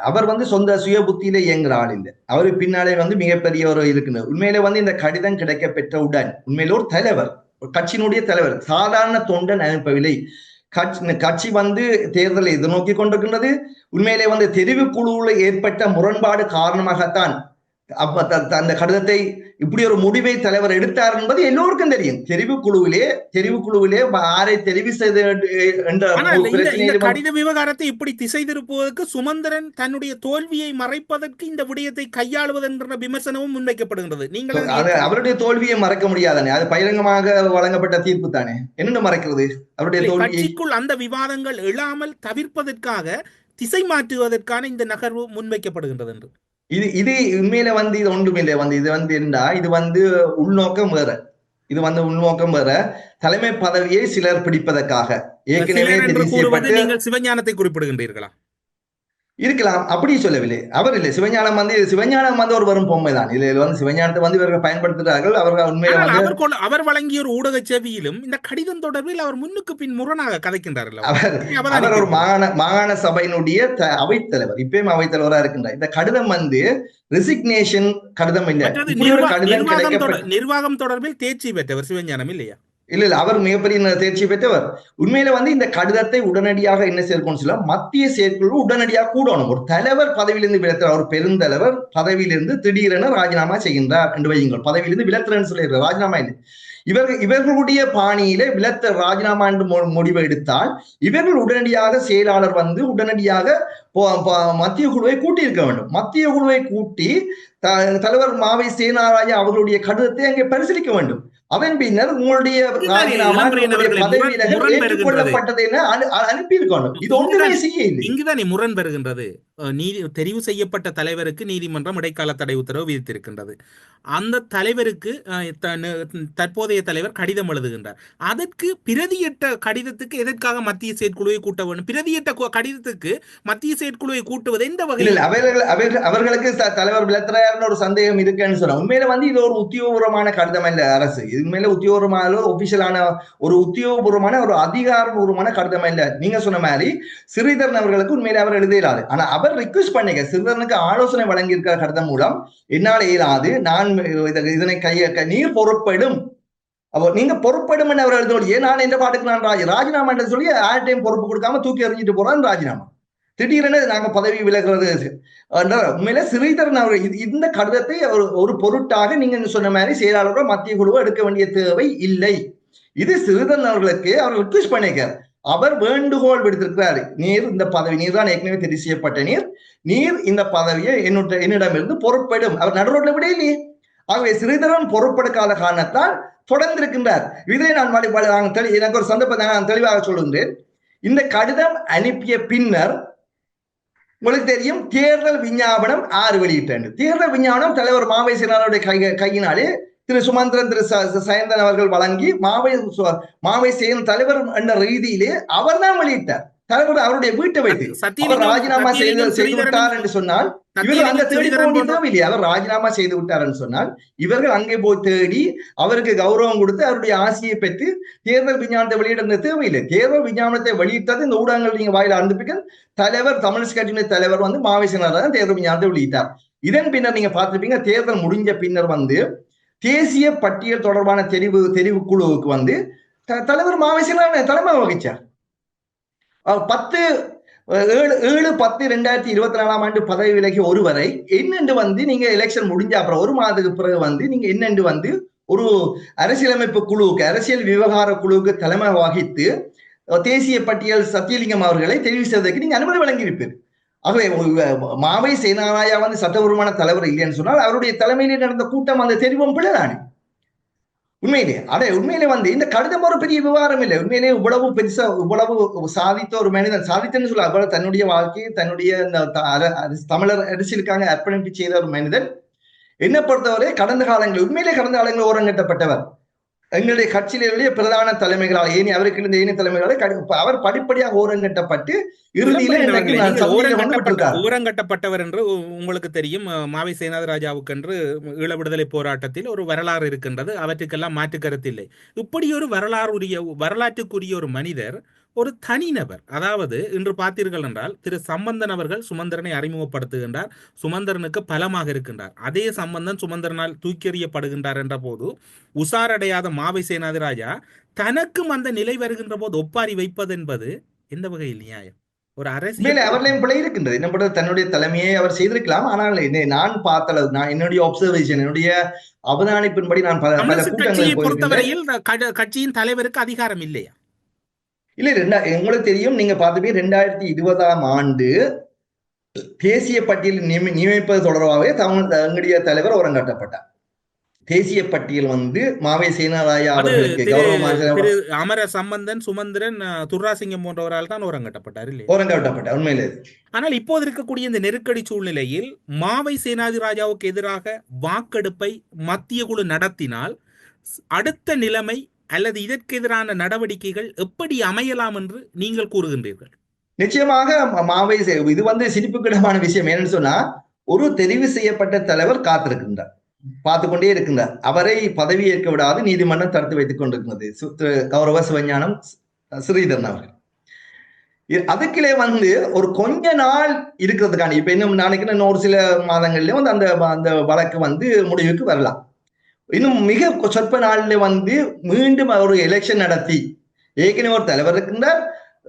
A: அவர் சொந்த சுய புத்தியில இயங்குற ஆள் இல்லை. அவரு பின்னாலே மிகப்பெரிய ஒரு இருக்குன்னு உண்மையில இந்த கடிதம் கிடைக்க பெற்றவுடன் உண்மையில ஒரு தலைவர், கட்சியினுடைய தலைவர், சாதாரண தொண்டன் அனுப்பவில்லை. கட்சி தேர்தலை எதிர்நோக்கி கொண்டிருக்கின்றது. உண்மையிலே தெரிவுக்குழுவில் ஏற்பட்ட முரண்பாடு காரணமாகத்தான் அந்த கடிதத்தை இப்படி ஒரு முடிவை தலைவர் எடுத்தார் என்பது எல்லோருக்கும் தெரியும். தெரிவுக்குழுவிலே யாரை தெரிவு செய்த
D: கடித விவகாரத்தை இப்படி திசை திருப்புவதற்கு சுமந்திரன் தன்னுடைய தோல்வியை மறைப்பதற்கு இந்த விடயத்தை கையாளுவது என்ற விமர்சனமும் முன்வைக்கப்படுகின்றது. நீங்கள்
A: அவருடைய தோல்வியை மறைக்க முடியாதானே? அது பகிரங்கமாக வழங்கப்பட்ட தீர்ப்பு தானே, என்ன மறைக்கிறது? அவருடைய
D: கட்சிக்குள் அந்த விவாதங்கள் எழாமல் தவிர்ப்பதற்காக திசை மாற்றுவதற்கான இந்த நகர்வு முன்வைக்கப்படுகின்றது என்று
A: இது உண்மையில இது ஒன்றுமில்லை. இது இருந்தா இது உள்நோக்கம் வேற. இது உள்நோக்கம் வேற. தலைமை பதவியை சிலர் பிடிப்பதற்காக ஏற்கனவே
D: நீங்கள் சிவஞானத்தை குறிப்பிடுகின்றீர்களா?
A: இருக்கலாம், அப்படி சொல்லவில்லை. அவர் இல்லை. சிவஞானம் ஒரு வரும் பொம்மை தான். இதுல சிவஞானத்தை இவர்கள் பயன்படுத்துகிறார்கள். அவர்கள் உண்மையில
D: அவர் வழங்கிய ஒரு ஊடக சேவையிலும் இந்த கடிதம் தொடர்பில் அவர் முன்னுக்கு பின் முரணாக கதைக்கின்றார்கள்.
A: அவர் ஒரு மாகாண சபையினுடைய அவைத்தலைவர், இப்பயும் அவைத்தலைவரா இருக்கின்றார். இந்த கடிதம் ரெசிக்னேஷன் கடிதம் இல்லை.
D: நிர்வாகம் தொடர்பில் தேர்ச்சி பெற்றவர் சிவஞானம் இல்லையா?
A: இல்ல அவர் மிகப்பெரிய தேர்ச்சி பெற்றவர். உண்மையில இந்த கடிதத்தை உடனடியாக என்ன சேர்க்கணும் சொல்ல, மத்திய செயற்குழு உடனடியாக கூடணும். ஒரு தலைவர் பதவியிலிருந்து விலத்துறார், ஒரு பெருந்தலைவர் பதவியிலிருந்து திடீரென ராஜினாமா செய்கின்றார் என்று வையுங்கள். பதவியிலிருந்து விலத்துறன்னு சொல்லிடுற, ராஜினாமா இல்லை. இவர்களுடைய பாணியில ராஜினாமா என்று முடிவை எடுத்தால் இவர்கள் உடனடியாக செயலாளர் உடனடியாக மத்திய குழுவை கூட்டி இருக்க வேண்டும். மத்திய குழுவை கூட்டி தலைவர் மாவை சேனாராயா அவர்களுடைய கடிதத்தை அங்கே பரிசீலிக்க வேண்டும். அதன் பின்னர் உங்களுடைய ராஜினாமா ஏற்றுக்கொள்ளப்பட்டது என அனுப்பியிருக்கணும். இது ஒன்றுமே செய்ய இல்லை.
D: இங்குதான் முரண் பெறுகின்றது. தெரிவு செய்யப்பட்ட தலைவருக்கு நீதிமன்றம் இடைக்கால தடை உத்தரவு விதித்திருக்கின்றது. அந்த தலைவருக்கு தற்போதைய தலைவர் கடிதம் எழுதுகின்றார். அதற்கு பிரதியிட்ட கடிதத்துக்கு எதற்காக மத்திய செயற்குழுவை கூட்ட வேண்டும்? பிரதியிட்ட கடிதத்துக்கு மத்திய செயற்குழுவை கூட்டுவது எந்த வகையில்?
A: அவர்களுக்கு தலைவர் விலத்திரையார்னு ஒரு சந்தேகம் இருக்குன்னு சொன்னா, உண்மையில இது ஒரு உத்தியோகபூர்வமான கடிதம் இல்ல. அரசு உண்மையில உத்தியோகபூர்வமான ஒபிஷியலான ஒரு உத்தியோகபூர்வமான ஒரு அதிகாரபூர்வமான கடிதம் இல்ல. நீங்க சொன்ன மாதிரி ஸ்ரீதரன் அவர்களுக்கு உண்மையில அவர் எழுதியலாது. ஆனா அவர் ரிக்வெஸ்ட் பண்ணிக்க, ஸ்ரீதரனுக்கு ஆலோசனை வழங்கி இருக்கிற கடிதம் மூலம் என்னால் இயலாது, நான் இதனை நீர் பொறுப்படும், அப்போ நீங்க பொறுப்படும் அவர் எழுதோடியே நான் என்ற பாட்டுக்கு நான் ராஜினாமா என்று சொல்லி யார்டையும் பொறுப்பு கொடுக்காம தூக்கி எறிஞ்சிட்டு போறான் ராஜினாமா. திடீரென நாங்க பதவி விலகிறது. உண்மையில ஸ்ரீதரன் அவர்கள் இந்த கடிதத்தை ஒரு பொருட்டாக நீங்க சொன்ன மாதிரி செயலாளர்கள் மத்திய குழுவை எடுக்க வேண்டிய தேவை இல்லை. இது ஸ்ரீதரன் அவர்களுக்கு அவர் ரிக்வெஸ்ட் பண்ணிக்கிறார். அவர் வேண்டுகோள் விடுத்திருக்கிறார், நீர் இந்த பதவி, நீர் தான் ஏற்கனவே தெரிவு செய்யப்பட்ட நீர் இந்த பதவியை என்னிடமிருந்து பொறுப்பெடும். அவர் நடுரோட்ல விட இல்லையே. ஆகவே ஸ்ரீதரன் பொறுப்பெடுக்காத காரணத்தால் தொடர்ந்து இருக்கின்றார். இதை எனக்கு ஒரு சந்தர்ப்பத்தை நான் தெளிவாக சொல்லுகின்றேன். இந்த கடிதம் அனுப்பிய பின்னர் உங்களுக்கு தெரியும், தேர்தல் விஞ்ஞாபனம் 6 வெளியிட்டாங்க. தேர்தல் விஞ்ஞாபனம் தலைவர் மாவை சேனாருடைய கையினாலே திரு சுமந்திரன், திரு சயந்தன் அவர்கள் வழங்கி மாவை சேன தலைவர் என்ற ரீதியிலே அவர் தான் வெளியிட்டார். தலைவர் அவருடைய வீட்டை வைத்து ராஜினாமா செய்து விட்டார் என்று சொன்னால் இவர்கள் அங்க தேடி போக தேவையில்லை. அவர் ராஜினாமா செய்து விட்டார் என்று சொன்னால் இவர்கள் அங்கே போய் தேடி அவருக்கு கௌரவம் கொடுத்து அவருடைய ஆசையை பெற்று தேர்தல் விஞ்ஞானத்தை வெளியிட தேவையில்லை. தேர்தல் விஞ்ஞானத்தை வெளியிட்டது இந்த ஊடகங்கள் நீங்க வாயில அனுப்பிக்க தலைவர், தமிழ் கட்சியினுடைய தலைவர் மாவை சேனார் தேர்தல் விஞ்ஞானத்தை வெளியிட்டார். இதன் பின்னர் நீங்க பார்த்துருப்பீங்க, தேர்தல் முடிஞ்ச பின்னர் தேசிய பட்டியல் தொடர்பான தெரிவு குழுவுக்கு தலைவர் மாவை சேனார் தலைமை வகிச்சார். 7/10/2024 பதவி விலகி ஒருவரை என்னென்று நீங்க எலெக்ஷன் முடிஞ்ச அப்புறம் 1 மாதத்துக்கு பிறகு நீங்க என்னென்று ஒரு அரசியலமைப்பு குழுவுக்கு, அரசியல் விவகார குழுவுக்கு தலைமை வகித்து தேசிய பட்டியல் சத்தியலிங்கம் அவர்களை தெரிவு செய்வதற்கு நீங்க அனுமதி வழங்கியிருப்பீர். ஆகவே மாவை சேனாராயா சட்டபூர்வமான தலைவர் இல்லைன்னு சொன்னால் அவருடைய தலைமையிலே நடந்த கூட்டம் அந்த தெரிவும் பிள்ளைதானே. உண்மையிலே இந்த கடிதம் ஒரு பெரிய விவகாரம் இல்லை. உண்மையிலே இவ்வளவு பெருசா இவ்வளவு சாதித்த ஒரு மனிதன், சாதித்தன்னு சொல்ல அவ்வளவு தன்னுடைய வாழ்க்கையை தன்னுடைய தமிழர் அரசியலுக்காக அர்ப்பணிப்பு செய்த ஒரு மனிதன். என்ன பொறுத்தவரை கடந்த காலங்களில் ஓரங்கட்டப்பட்டவர். எங்களுடைய கட்சியிலேயே பிரதான தலைமைகளால் அவருக்கு இருந்த ஏனைய தலைமைகளை அவர் படிப்படியாக ஓரங்கட்டப்பட்டு இறுதியில
D: ஓரங்கட்டப்பட்டவர் என்று உங்களுக்கு தெரியும். மாவை சேனாதிராஜாவுக்கு என்று ஈழ விடுதலை போராட்டத்தில் ஒரு வரலாறு இருக்கின்றது. அவற்றுக்கெல்லாம் மாற்று கருத்து இல்லை. இப்படி ஒரு வரலாற்றுக்குரிய ஒரு மனிதர், ஒரு தனிநபர். அதாவது இன்று பார்த்தீர்கள் என்றால் திரு சம்பந்தன் அவர்கள் சுமந்திரனை அறிமுகப்படுத்துகின்றார். சுமந்திரனுக்கு பலமாக இருக்கின்றார். அதே சம்பந்தன் சுமந்திரனால் தூக்கி எறியப்படுகின்றார் என்ற போது உசாரடையாத மாவை சேனாதிராஜா தனக்கும் அந்த நிலை வருகின்ற போது ஒப்பாரி வைப்பது என்பது எந்த வகையில் நியாயம்? ஒரு அரசியல்
A: அவர்களையும் பிழை இருக்கின்றது. என்ன தன்னுடைய தலைமையை அவர் செய்திருக்கலாம். ஆனால் நான் பார்த்த அளவு, நான் என்னுடைய அப்சர்வேஷன், என்னுடைய அவதானிப்பின்படி நான்
D: பொறுத்தவரையில் கட்சியின் தலைவருக்கு அதிகாரம் இல்லையா?
A: இல்ல, உங்களுக்கு தெரியும், நீங்க பார்த்துப்பீங்க 2020ஆம் ஆண்டு தேசிய பட்டியல் நியமிப்பது தொடர்பாகவே தங்களுடைய தலைவர் ஓரங்கட்டப்பட்டார். தேசிய பட்டியல் மாவை சேனாராயா அவர்களுக்கு கௌரவமாக
D: அமர சம்பந்தன், சுமந்திரன், துர்ராசிங்கம் போன்றவரால் தான் ஓரங்கட்டப்பட்டார் இல்லையா?
A: ஓரங்கட்டப்பட்டார், உண்மையிலே.
D: ஆனால் இப்போது இருக்கக்கூடிய இந்த நெருக்கடி சூழ்நிலையில் மாவை சேனாதிராஜாவுக்கு எதிராக வாக்கெடுப்பை மத்திய குழு நடத்தினால் அடுத்த நிலைமை அல்லது இதற்கு எதிரான நடவடிக்கைகள் எப்படி அமையலாம் என்று நீங்கள் கூறுகின்றீர்கள்?
A: நிச்சயமாக மாவை இது சிரிப்புக்கிடமான விஷயம். என்னன்னு சொன்னா, ஒரு தெரிவு செய்யப்பட்ட தலைவர் காத்திருக்கின்றார், பார்த்து கொண்டே இருக்கின்றார். அவரை பதவி ஏற்க விடாது நீதிமன்றம் தடுத்து வைத்துக் கொண்டிருக்கிறது. கௌரவ சிவஞானம் ஸ்ரீதரன் அவர்கள் அதுக்கிலே ஒரு கொஞ்ச நாள் இருக்கிறதுக்கான, இப்ப இன்னும் நினைக்கிறேன் ஒரு சில மாதங்கள்ல அந்த வழக்கு முடிவுக்கு வரலாம். இன்னும் மிக சொற்ப நாள்ல மீண்டும் ஒரு எலெக்ஷன் நடத்தி ஏற்கனவே ஒரு தலைவர் இருக்கின்றார்,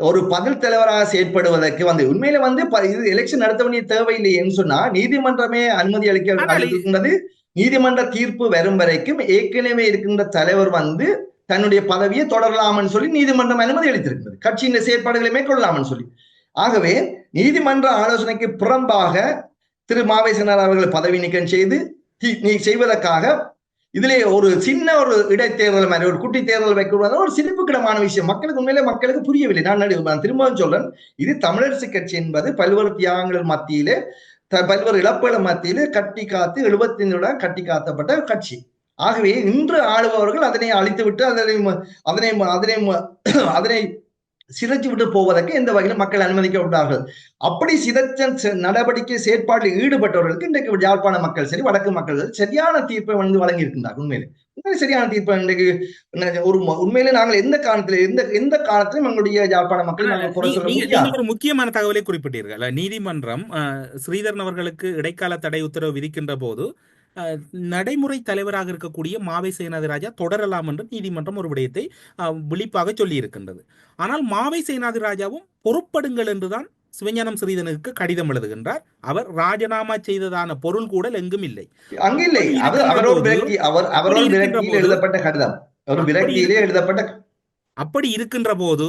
A: ஒரு பதில் தலைவராக செயற்படுவதற்கு உண்மையில இது எலெக்ஷன் நடத்த வேண்டிய தேவையில்லைன்னு சொன்னா நீதிமன்றமே அனுமதி அளிக்கின்றது. நீதிமன்ற தீர்ப்பு வரும் வரைக்கும் ஏற்கனவே இருக்கின்ற தலைவர் தன்னுடைய பதவியை தொடரலாம்னு சொல்லி நீதிமன்றம் அனுமதி அளித்திருக்கிறது, கட்சியின் செயற்பாடுகளை மேற்கொள்ளலாம்னு சொல்லி. ஆகவே நீதிமன்ற ஆலோசனைக்கு புறம்பாக திரு மாவை சேனாதிராஜா அவர்களை பதவி நீக்கம் செய்வதற்காக இதுல ஒரு சின்ன ஒரு இடைத்தேர்தல் மாதிரி ஒரு குட்டி தேர்தல் வைக்கிறது ஒரு சிரிப்புக்கிடமான விஷயம். மக்களுக்கு புரியவில்லை. நான் திரும்பவும் சொல்றேன், இது தமிழரசு கட்சி என்பது பல்வேறு தியாகங்கள் மத்தியிலே, பல்வேறு இழப்புகள் மத்தியிலே கட்டி காத்து 75 கட்டி காத்தப்பட்ட கட்சி. ஆகவே இன்று ஆளுபவர்கள் அதனை அழித்துவிட்டு அதனை சிதைச்சு விட்டு போவதற்கு எந்த வகையிலும் மக்கள் அனுமதிக்க விட்டார்கள். அப்படி சிதைச்ச நடவடிக்கை செயற்பாட்டில் ஈடுபட்டவர்களுக்கு இன்றைக்கு யாழ்ப்பாண மக்கள் சரி, வடக்கு மக்கள் சரியான தீர்ப்பை வழங்கி இருக்கின்றார். உண்மையிலே சரியான தீர்ப்பு. இன்றைக்கு உண்மையிலே நாங்கள் எந்த காலத்திலும் எங்களுடைய யாழ்ப்பாண மக்கள்
D: ஒரு முக்கியமான தகவலை குறிப்பிட்டீர்கள். நீதிமன்றம் ஸ்ரீதரன் அவர்களுக்கு இடைக்கால தடை உத்தரவு விதிக்கின்ற போது நடைமுறை தலைவராக இருக்கக்கூடிய மாவை சேனாதிராஜா தொடரலாம் என்று நீதிமன்றம் ஒரு விடயத்தை விழிப்பாக சொல்லி இருக்கின்றது. ஆனால் மாவை சேனாதிராஜாவும் பொறுப்படுங்கள் என்றுதான் சிவஞானம் ஸ்ரீதனுக்கு கடிதம் எழுதுகின்றார். அவர் ராஜினாமா செய்ததான பொருள் கூட எங்கும் இல்லை.
A: அங்கில்லை, எழுதப்பட்ட கடிதம், ஒரு விரக்தியிலே எழுதப்பட்ட.
D: அப்படி இருக்கின்ற போது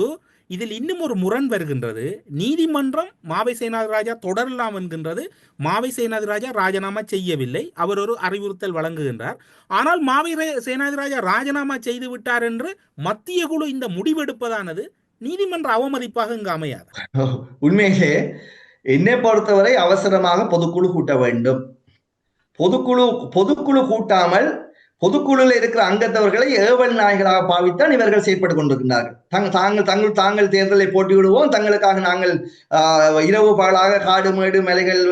D: இதில் இன்னும் ஒரு முரண் வருகின்றது. நீதிமன்றம் மாவை சேனாதிராஜா தொடரலாம் என்கின்றது. மாவை சேனாதிராஜா ராஜினாமா செய்யவில்லை, அவர் ஒரு அறிவுறுத்தல் வழங்குகின்றார். ஆனால் மாவை சேனாதிராஜா ராஜினாமா செய்து விட்டார் என்று மத்திய குழு இந்த முடிவெடுப்பதானது நீதிமன்ற அவமதிப்பாக இங்கு அமையாது.
A: உண்மையிலே என்னை பொறுத்தவரை அவசரமாக பொதுக்குழு கூட்ட வேண்டும். பொதுக்குழு கூட்டாமல் பொதுக்குழுவில் இருக்கிற அங்கத்தவர்களை ஏவல் நாய்களாக பாவித்தான் இவர்கள் செயற்பட்டுக் கொண்டிருக்கிறார்கள். தாங்கள் தேர்தலை போட்டிவிடுவோம், தங்களுக்காக நாங்கள் இரவு பகலாக காடு மேடு மலைகள்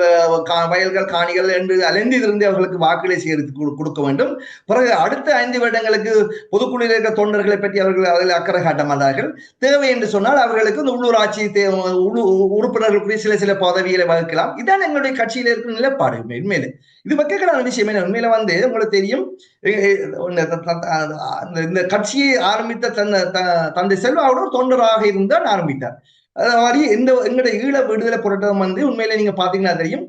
A: வயல்கள் காணிகள் என்று அலைந்திருந்து அவர்களுக்கு வாக்குகளை சேகரித்து கொடுக்க வேண்டும். பிறகு அடுத்த 5 வருடங்களுக்கு பொதுக்குழுவில் இருக்கிற தொண்டர்களை பற்றி அவர்கள் அதில் அக்கறை காட்ட மாட்டார்கள். தேவை என்று சொன்னால் அவர்களுக்கு இந்த உள்ளூராட்சி உறுப்பினர்களுக்குரிய சில பதவிகளை வகுக்கலாம். இதான் எங்களுடைய கட்சியில் இருக்கிற நிலைப்பாடு. உண்மையிலே இது வெக்கக்கடான விஷயம். உண்மையில உங்களுக்கு தெரியும், இந்த கட்சியை ஆரம்பித்த தந்தை செல்வாவோட தொண்டராக இருந்தால் ஆரம்பித்தார். அதே மாதிரி எங்களுடைய ஈழ விடுதலை போராட்டம் உண்மையிலே நீங்க பாத்தீங்கன்னா தெரியும்,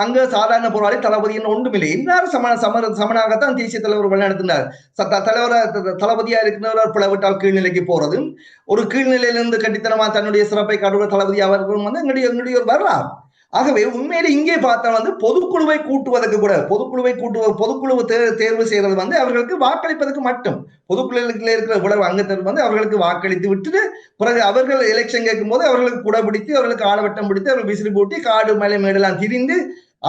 A: அங்க சாதாரண போராளி தளபதி என்ன ஒன்றுமில்லை, எல்லாரும் சமனாகத்தான் தேசிய தலைவர் வழிநடத்தினார். தளபதியா இருக்கிறவர் பிளவிட்டால் கீழ்நிலைக்கு போறதும், ஒரு கீழ்நிலையிலிருந்து கட்டித்தனமா தன்னுடைய சிறப்பை காட்டுற தளபதி அவர்களும் எங்களுடைய ஒரு வரலாறு. ஆகவே உண்மையில இங்கே பார்த்தா பொதுக்குழுவை கூட்டுவதற்கு கூட பொதுக்குழு தேர்வு செய்யறது அவர்களுக்கு வாக்களிப்பதற்கு மட்டும். பொதுக்குழுவில் இருக்கிற உலக அங்கத்தவர் அவர்களுக்கு வாக்களித்து விட்டுட்டு பிறகு அவர்கள் எலெக்ஷன் கேட்கும் போது அவர்களுக்கு குடை பிடித்து அவர்களுக்கு ஆளவட்டம் பிடித்து அவர்கள் விசிறி போட்டி காடு மலை மேடெல்லாம் திரிந்து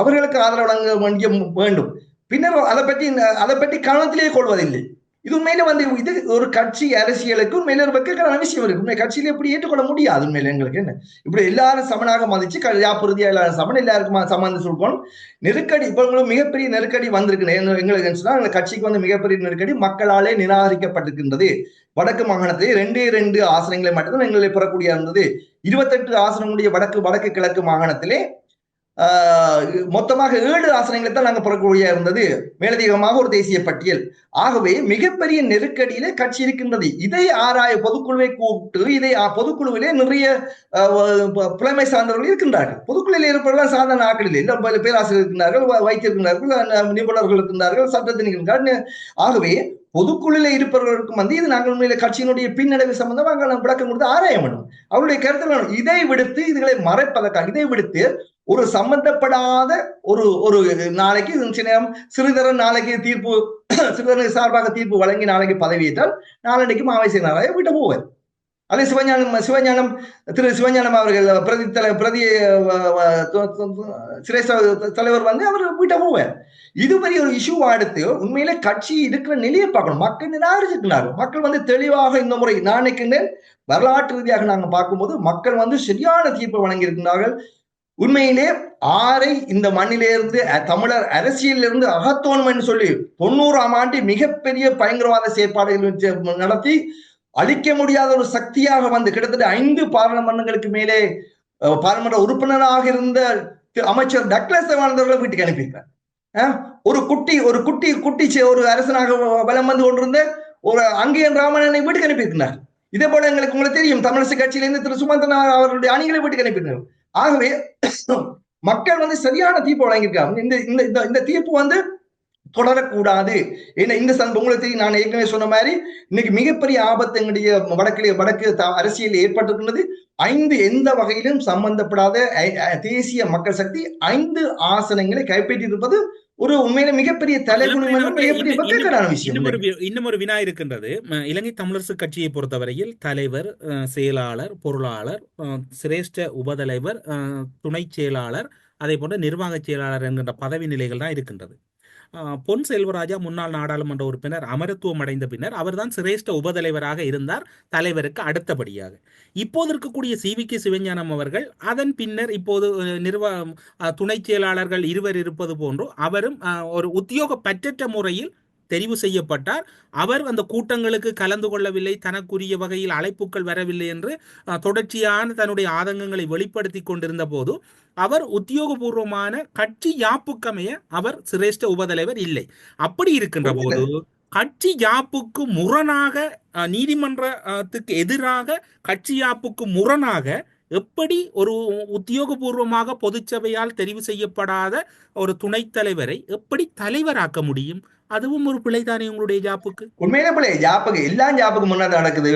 A: அவர்களுக்கு ஆதரவு வழங்க வேண்டும். பின்னர் அதை பற்றி கவனத்திலேயே கொள்வதில்லை. இது உண்மையில வந்து இது ஒரு கட்சி அரசியலுக்கு உண்மையில ஒரு வெக்கக்கான விஷயம் இருக்கு. உண்மை கட்சியில எப்படி ஏற்றுக்கொள்ள முடியாது. உண்மையில எங்களுக்கு என்ன இப்படி எல்லாரும் சமனாக மதிச்சு யாப்புறுதியா எல்லாரும் சமன் எல்லாருக்கும் சமந்து சொல்றோம். நெருக்கடி இப்ப உங்களுக்கு மிகப்பெரிய நெருக்கடி வந்திருக்கு எங்களுக்கு சொன்னா அந்த கட்சிக்கு வந்து மிகப்பெரிய நெருக்கடி மக்களாலே நிராகரிக்கப்பட்டிருக்கின்றது. வடக்கு மாகாணத்திலே 2 ஆசனங்களை மட்டும்தான் எங்களை பெறக்கூடிய இருந்தது. 28 ஆசனங்களுடைய வடக்கு கிழக்கு மாகாணத்திலே மொத்தமாக 7 ஆசனங்களை தான் நாங்கள் பெறக்கூடிய இருந்தது. மேலதிகமாக ஒரு தேசிய பட்டியல். ஆகவே மிகப்பெரிய நெருக்கடியிலே கட்சி இருக்கின்றது. இதை ஆராய பொதுக்குழுவை கூப்பிட்டு இதை பொதுக்குழுவிலே நிறைய புலமை சார்ந்தவர்கள் இருக்கின்றார்கள். பொதுக்குழுவில் இருப்பவர்கள் சாதாரண ஆக்கள் இல்லை. பேராசிரியர் இருக்கின்றார்கள், வைத்தியர் இருக்கின்றார்கள், நிபுணர்கள் இருக்கின்றார்கள், சட்டத்தின் இருக்கின்றார்கள். ஆகவே பொதுக்குழுல இருப்பவர்களுக்கும் வந்து இது நாங்கள் உண்மையில கட்சியினுடைய பின்னடைவு சம்பந்தமாக விளக்கம் கொடுத்து ஆராய வேண்டும். அவருடைய கருத்து இதை விடுத்து இதுகளை மறைப்பதற்காக இதை விடுத்து ஒரு சம்பந்தப்படாத ஒரு நாளைக்கு சிறிதரன் நாளைக்கு தீர்ப்பு சிறிதரனுக்கு சார்பாக தீர்ப்பு வழங்கி நாளைக்கு பதவியேற்றால் நாளன்னைக்கு மாவை செய்யறாங்க விட்டு போவார். அதே சிவஞானம் திரு சிவஞானம் அவர்கள் பிரதி சிரேஷ்ட தலைவர் வந்து அவர் வீட்டை போவார். இது பெரிய ஒரு இஷ்யூ அடுத்து உண்மையிலே கட்சி இருக்கிற நிலையை பார்க்கணும். மக்கள் நிராகரிச்சிருக்கிறார்கள். மக்கள் வந்து தெளிவாக இந்த முறை நான் நினைக்கின்றேன் வரலாற்று ரீதியாக நாங்க பார்க்கும்போது மக்கள் வந்து சரியான தீர்ப்பு வழங்கி இருக்கின்றார்கள். உண்மையிலே ஆரை இந்த மண்ணிலிருந்து தமிழர் அரசியலிருந்து அகத்தோணும் என்று சொல்லி 90ஆம் ஆண்டு மிகப்பெரிய பயங்கரவாத செயற்பாடுகள் நடத்தி அழிக்க முடியாத ஒரு சக்தியாக வந்து கிட்டத்தட்ட 5 பாராளுமன்றங்களுக்கு மேலே பாராளுமன்ற உறுப்பினராக இருந்த அமைச்சர் டக்ளஸ் தேவானந்தர்களை வீட்டுக்கு அனுப்பியிருக்கார். ஒரு அரசனாக வலம் வந்து கொண்டிருந்த ஒரு அங்கேயன் ராமனை வீட்டுக்கு அனுப்பியிருக்கிறார். இதே போல எங்களுக்கு உங்களுக்கு தெரியும் தமிழரசு கட்சியிலிருந்து திரு சுமந்தன் அவர்களுடைய அணிகளை வீட்டுக்கு அனுப்பியிருக்கிறார். ஆகவே மக்கள் வந்து சரியான தீர்ப்பு வழங்கியிருக்காங்க. இந்த தீர்ப்பு வந்து தொடரக்கூடாது. ஏன்னா இந்த உங்களுக்கு நான் ஏற்கனவே சொன்ன மாதிரி இன்னைக்கு மிகப்பெரிய ஆபத்து எங்களுடைய வடக்கு அரசியல் ஏற்பட்டிருக்கின்றது. 5 எந்த வகையிலும் சம்பந்தப்படாத தேசிய மக்கள் சக்தி 5 ஆசனங்களை கைப்பற்றியிருப்பது ஒரு உண்மையில மிகப்பெரிய
D: இன்னும் ஒரு வினா இருக்கின்றது. இலங்கை தமிழரசு கட்சியை பொறுத்தவரையில் தலைவர், செயலாளர், பொருளாளர், சிரேஷ்ட உபதலைவர், துணை செயலாளர், அதே போன்ற நிர்வாக செயலாளர் என்கின்ற பதவி நிலைகள் தான் இருக்கின்றது. பொன் செல்வராஜா முன்னாள் நாடாளுமன்ற உறுப்பினர் அமரத்துவம் அடைந்த பின்னர் அவர்தான் சிரேஷ்ட உபதலைவராக இருந்தார், தலைவருக்கு அடுத்தபடியாக. இப்போது இருக்கக்கூடிய CVK சிவஞானம் அவர்கள் அதன் பின்னர் இப்போது துணை செயலாளர்கள் 2 இருப்பது போன்று அவரும் ஒரு உத்தியோகப்பற்ற முறையில் தெரிவு செய்யப்பட்டார். அவர் அந்த கூட்டங்களுக்கு கலந்து கொள்ளவில்லை, தனக்குரிய வகையில் அழைப்புகள் வரவில்லை என்று தொடர்ச்சியான தன்னுடைய ஆதங்கங்களை வெளிப்படுத்தி கொண்டிருந்த போது அவர் உத்தியோகபூர்வமான கட்சி யாப்புக்கமைய அவர் சிரேஷ்ட உபதலைவர் இல்லை. அப்படி இருக்கின்ற போது கட்சி யாப்புக்கு முரணாக, நீதிமன்றத்துக்கு எதிராக கட்சி யாப்புக்கு முரணாக எப்படி ஒரு உத்தியோகபூர்வமாக பொதுச்சபையால் தெரிவு செய்யப்படாத ஒரு துணைத் தலைவரை எப்படி தலைவராக்க முடியும்? அதுவும் ஒரு பிழைதானே உங்களுடைய ஜாப்புக்கு?
A: உண்மையிலே பிள்ளை. ஜாப்புக்கு எல்லா ஜாப்புக்கு முன்னாடி நடக்குது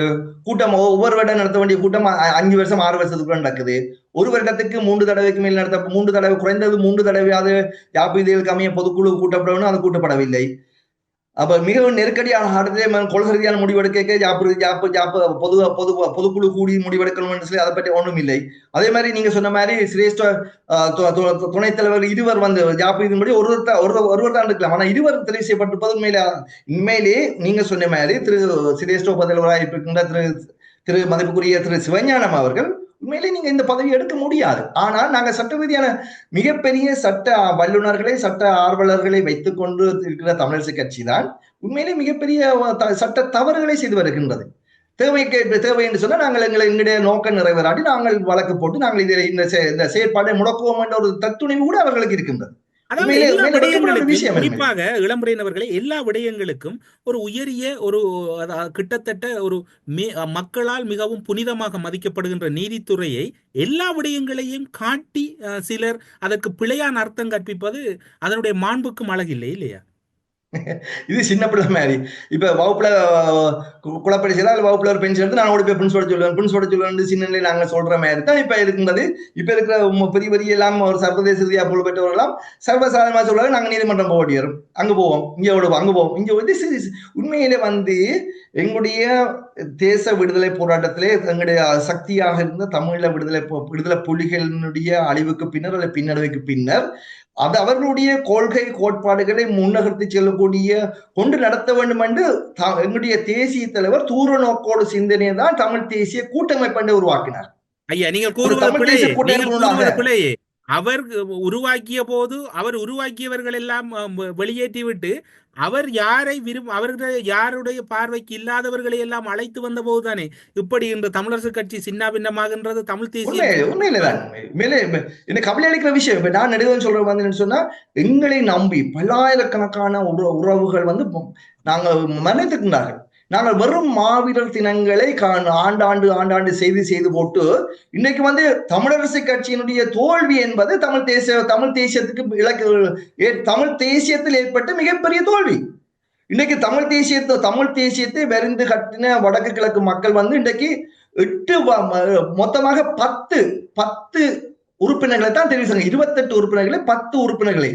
A: கூட்டம். ஒவ்வொரு வருடம் நடத்த வேண்டிய கூட்டம் 5 வருஷம் 6 வருஷத்துக்குள்ள நடக்குது. ஒரு வருடத்துக்கு 3 தடவைக்கு மேல் நடத்த 3 தடவை குறைந்தது 3 தடவையாவது ஜாப்பு இதழுக்கு அமைய பொதுக்குழு கூட்டப்படணும். அது கூட்டப்படவில்லை. அப்ப மிகவும் நெருக்கடியான ஆட்டத்திலே கொள்கை ரீதியான முடிவெடுக்க பொதுக்குழு கூடி முடிவெடுக்கணும் என்று சொல்லி அதை பற்றி ஒன்றும் இல்லை. அதே மாதிரி நீங்க சொன்ன மாதிரி சிரேஷ்ட துணைத் தலைவர் 2 வந்து ஜாப்பு இதுபடி ஒருவர் தான் இருக்கலாம். ஆனா 2 தெரிவு செய்யப்பட்டிருப்பது உண்மையிலே நீங்க சொன்ன மாதிரி சிரேஷ்ட உபதலைவராக இருக்கின்ற திரு மதிப்புக்குரிய திரு சிவஞானம் அவர்கள் உண்மையிலே நீங்க இந்த பதவி எடுக்க முடியாது. ஆனால் நாங்க சட்ட ரீதியான மிகப்பெரிய சட்ட வல்லுநர்களை, சட்ட ஆர்வலர்களை வைத்துக் கொண்டு இருக்கிற தமிழரசு கட்சி தான் உண்மையிலே மிகப்பெரிய சட்ட தவறுகளை செய்து வருகின்றது. தேவை என்று சொன்னா நாங்கள் எங்களுடைய நோக்கம் நிறைவேறாடி நாங்கள் வழக்கு போட்டு நாங்கள் இந்த செயற்பாட்டை முடக்குவோம் என்ற ஒரு தத்துணிவு கூட அவர்களுக்கு இருக்கின்றது.
D: குறிப்பாக இளம்பரையினவர்களை எல்லா விடயங்களுக்கும் ஒரு உயரிய ஒரு கிட்டத்தட்ட ஒரு மக்களால் மிகவும் புனிதமாக மதிக்கப்படுகின்ற நீதித்துறையை எல்லா விடயங்களையும் காட்டி சிலர் அதற்கு பிழையான அர்த்தம் கற்பிப்பது அதனுடைய மாண்புக்கும் அழகில்லை இல்லையா?
A: இது சின்ன பிள்ளை மாதிரி. இப்ப வகுப்புல குழப்படி செய்தால் வகுப்புல ஒரு பென்ஷன் எடுத்து நான் ஓடி போய் பிரின்ஸ் ஓட சொல்லுவேன் சின்ன நிலையில் நாங்க சொல்ற மாதிரி தான் இப்ப இருக்கின்றது. இப்ப இருக்கிற பெரிய எல்லாம் ஒரு சர்வதேச ரீதியா புகழ் பெற்றவர்களாம் சர்வசாதாரணமா சொல்றாங்க நாங்க நீதிமன்றம் போக வேண்டிய வரும், அங்க போவோம், இங்க விடுவோம், அங்க போவோம், இங்க உண்மையிலே வந்து எங்களுடைய தேச விடுதலை போராட்டத்திலே எங்களுடைய சக்தியாக இருந்த தமிழ விடுதலை புலிகளினுடைய அழிவுக்கு பின்னர் அல்லது பின்னடைவுக்கு பின்னர் அது அவர்களுடைய கொள்கை கோட்பாடுகளை முன்னகர்த்தி செல்லக்கூடிய கொண்டு நடத்த வேண்டும் என்று எங்களுடைய தேசிய தலைவர் தூர நோக்கோடு சிந்தனையை தான் தமிழ் தேசிய கூட்டமைப்பை உருவாக்கினார்.
D: ஐயா, நீங்கள் கூறுவது பிழையே. அவர் உருவாக்கிய போது அவர் உருவாக்கியவர்கள் எல்லாம் வெளியேற்றி விட்டு அவர் யாருடைய பார்வைக்கு இல்லாதவர்களை எல்லாம் அழைத்து வந்த போதுதானே இப்படி இன்று தமிழரசு கட்சி சின்ன பின்னமாகின்றது. தமிழ் தேசிய
A: உண்மையில்தான் மேலே என்ன கவலை அளிக்கிற விஷயம். இப்ப நான் நெடுவன் சொல்றது வந்து சொன்னா, எங்களை நம்பி பல்லாயிரக்கணக்கான உறவுகள் வந்து நாங்கள் மறைத்துக்கின்றார்கள். நாங்கள் வெறும் மாவீரர் தினங்களை ஆண்டாண்டு செய்து போட்டு இன்னைக்கு வந்து தமிழரசு கட்சியினுடைய தோல்வி என்பது தமிழ் தேசியத்தில் ஏற்பட்ட மிகப்பெரிய தோல்வி. இன்னைக்கு தமிழ் தேசியத்தை வெறிந்து கட்டின வடக்கு கிழக்கு மக்கள் வந்து இன்றைக்கு 8 மொத்தமாக 10 உறுப்பினர்களை தான் தெரிவு செய்ய, 28 உறுப்பினர்களை 10 உறுப்பினர்களை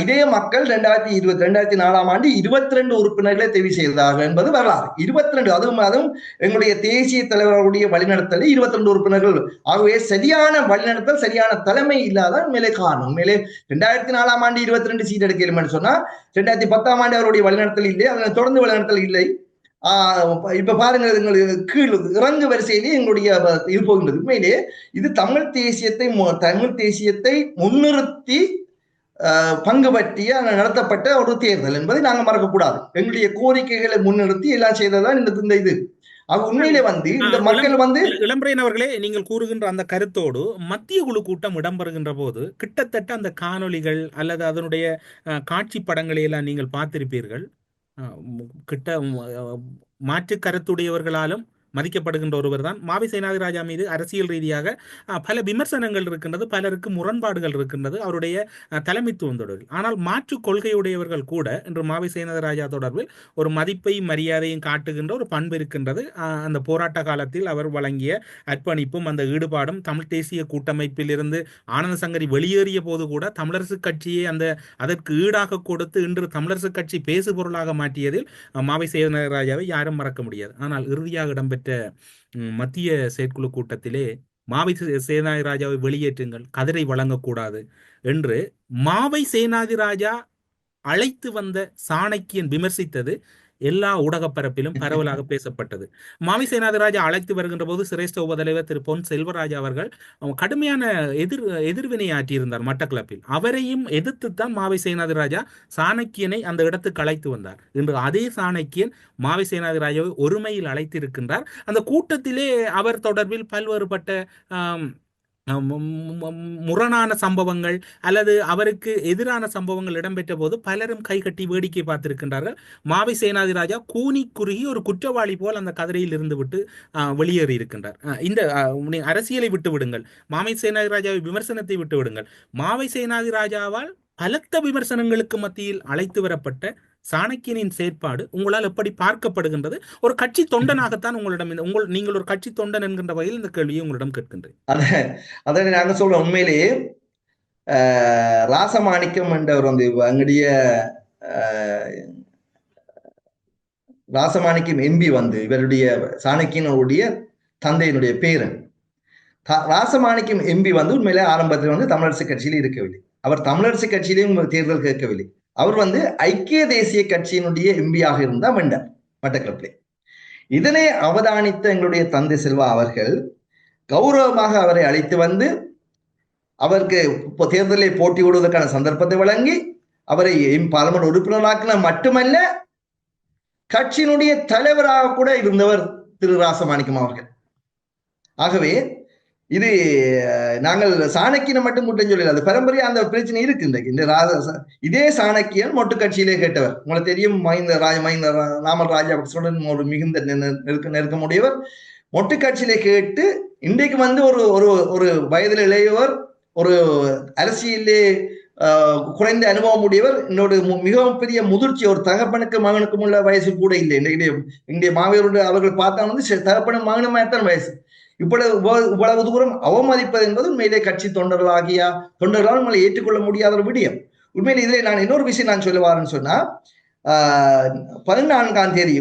A: இதே மக்கள் 2024 ஆண்டு 22 உறுப்பினர்களை தெரிவு செய்தார்கள் என்பது வரலாறு. 22, அதுவும் எங்களுடைய தேசிய தலைவர்களுடைய வழிநடத்தல் 22 உறுப்பினர்கள். ஆகவே சரியான வழிநடத்தல், சரியான தலைமை இல்லாத மேலே காரணம். மேலே 2004 ஆண்டு 22 சீட் எடுக்கணும் சொன்னா 2010 ஆண்டு அவருடைய வழிநடத்தல் இல்லை, அதனை தொடர்ந்து வழிநடத்தல் இல்லை. இப்ப பாருங்க, கீழ் இறங்கு வரிசையிலேயே எங்களுடைய இது போகின்றது. உண்மையிலே இது தமிழ் தேசியத்தை முன்னிறுத்தி பங்கு பற்றிய நடத்தப்பட்ட ஒரு தேர்தல் என்பதை நாங்கள் மறக்கக்கூடாது. எங்களுடைய கோரிக்கைகளை முன்னிறுத்தி எல்லாம் செய்ததான் இந்த இது. உண்மையிலே வந்து இந்த மக்கள் வந்து
D: இளம்பரையன் அவர்களே, நீங்கள் கூறுகின்ற அந்த கருத்தோடு மத்திய குழு கூட்டம் இடம்பெறுகின்ற போது கிட்டத்தட்ட அந்த காணொளிகள் அல்லது அதனுடைய காட்சி படங்களை எல்லாம் நீங்கள் பார்த்திருப்பீர்கள். மாற்று கருத்துடையவர்களாலும் மதிக்கப்படுகின்ற ஒருவர் தான் மாவை சேனாதிராஜா மீது அரசியல் ரீதியாக பல விமர்சனங்கள் இருக்கின்றது, பலருக்கு முரண்பாடுகள் இருக்கின்றது அவருடைய தலைமைத்துவம் தொடர்பில். ஆனால் மாற்று கொள்கையுடையவர்கள் கூட இன்று மாவை சேனாதிராஜா தொடர்பில் ஒரு மதிப்பை மரியாதையும் காட்டுகின்ற ஒரு பண்பு இருக்கின்றது. அந்த போராட்ட காலத்தில் அவர் வழங்கிய அர்ப்பணிப்பும் அந்த ஈடுபாடும், தமிழ் தேசிய கூட்டமைப்பில் இருந்து ஆனந்த சங்கரி வெளியேறிய போது கூட தமிழரசு கட்சியை அதற்கு ஈடாக கொடுத்து இன்று தமிழரசு கட்சி பேசு பொருளாக மாற்றியதில் மாவை சேனாதிராஜாவை யாரும் மறக்க முடியாது. ஆனால் இறுதியாக இடம்பெற்ற மத்திய செயற்குழு கூட்டத்திலே மாவை சேனாதிராஜாவை வெளியேற்றுங்கள், கதிரை வழங்கக்கூடாது என்று மாவை சேனாதிராஜா அழைத்து வந்த சாணக்கியன் விமர்சித்தது எல்லா ஊடகப்பரப்பிலும் பரவலாக பேசப்பட்டது. மாவை சேனாதிராஜா அழைத்து வருகின்ற போது சிரேஷ்ட உபதலைவர் திரு பொன் செல்வராஜ் அவர்கள் கடுமையான எதிர்வினை ஆற்றியிருந்தார் மட்டக்களப்பில். அவரையும் எதிர்த்துத்தான் மாவை சேனாதிராஜா சாணக்கியனை அந்த இடத்துக்கு அழைத்து வந்தார். இன்று அதே சாணக்கியன் மாவை சேனாதிராஜாவை ஒருமையில் அழைத்திருக்கின்றார். அந்த கூட்டத்திலே அவர் தொடர்பில் பல்வேறுபட்ட முரணான சம்பவங்கள் அல்லது அவருக்கு எதிரான சம்பவங்கள் இடம்பெற்ற போது பலரும் கைகட்டி வேடிக்கை பார்த்திருக்கின்றார்கள். மாவை சேனாதிராஜா கூனி குறுகி ஒரு குற்றவாளி போல் அந்த கதிரையில் இருந்து விட்டு வெளியேறி இருக்கின்றார். இந்த அரசியலை விட்டு விடுங்கள், மாவை சேனாதிராஜாவை விமர்சனத்தை விட்டு விடுங்கள். மாவை சேனாதிராஜாவால் பலத்த விமர்சனங்களுக்கு மத்தியில் அழைத்து வரப்பட்ட சாணக்கியனின் செயற்பாடு உங்களால் எப்படி பார்க்கப்படுகின்றது? ஒரு கட்சி தொண்டனாகத்தான் உங்களிடம் நீங்கள் ஒரு கட்சி தொண்டன் என்கின்ற வகையில் இந்த கேள்வியை உங்களிடம் கேட்கின்றேன்.
A: அதை நாங்க சொல்றோம். உண்மையிலேயே ராசமாணிக்கம் என்றவர் வந்து எங்களுடைய ராசமாணிக்கம் எம்பி வந்து இவருடைய சாணக்கியனுடைய தந்தையினுடைய பேரன் ராசமாணிக்கம் எம்பி வந்து உண்மையிலே ஆரம்பத்தில் வந்து தமிழரசு கட்சியில் இருக்கவில்லை. அவர் தமிழரசு கட்சியிலையும் தேர்தல் கேட்கவில்லை. அவர் வந்து ஐக்கிய தேசிய கட்சியினுடைய எம்பியாக இருந்தா வெண்டார் மட்டக்களப்பிலே. இதனை அவதானித்த எங்களுடைய தந்தை செல்வா அவர்கள் கௌரவமாக அவரை அழைத்து வந்து அவருக்கு தேர்தலில் போட்டி விடுவதற்கான சந்தர்ப்பத்தை வழங்கி அவரை பார்லிமெண்ட் உறுப்பினராக்கின மட்டுமல்ல, கட்சியினுடைய தலைவராக கூட இருந்தவர் திரு ராசமாணிக்கம் அவர்கள். ஆகவே இது நாங்கள் சாணக்கியனை மட்டும் குற்றம் சொல்லல, அது பரம்பரையா அந்த பிரச்சனை இருக்கு. இந்த இதே சாணக்கியன் மொட்டு கட்சியிலே கேட்டவர். உங்களுக்கு தெரியும், மஹிந்த நாமல் ராஜா ஒரு மிகுந்த நெருக்கமுடையவர். மொட்டு கட்சியிலே கேட்டு இன்றைக்கு வந்து ஒரு வயதில் இளையவர், ஒரு அரசியலே குறைந்த அனுபவம் உடையவர், என்னோட மிகவும் பெரிய முதிர்ச்சி, ஒரு தகப்பனுக்கு மகனுக்கும் உள்ள வயசு கூட இல்லை. இன்றைய மாவீரருடைய அவர்கள் பார்த்தா வந்து தகப்பனும் மகனும் தான் வயசு. இவ்வளவு தூரம் அவமதிப்பது என்பது உண்மையிலே கட்சி தொண்டர்களால் நம்மளை ஏற்றுக்கொள்ள முடியாத ஒரு விடயம். உண்மையிலே இதிலே நான் இன்னொரு விஷயம் நான் சொல்லுவாருன்னு சொன்னா, 14ஆம் தேதி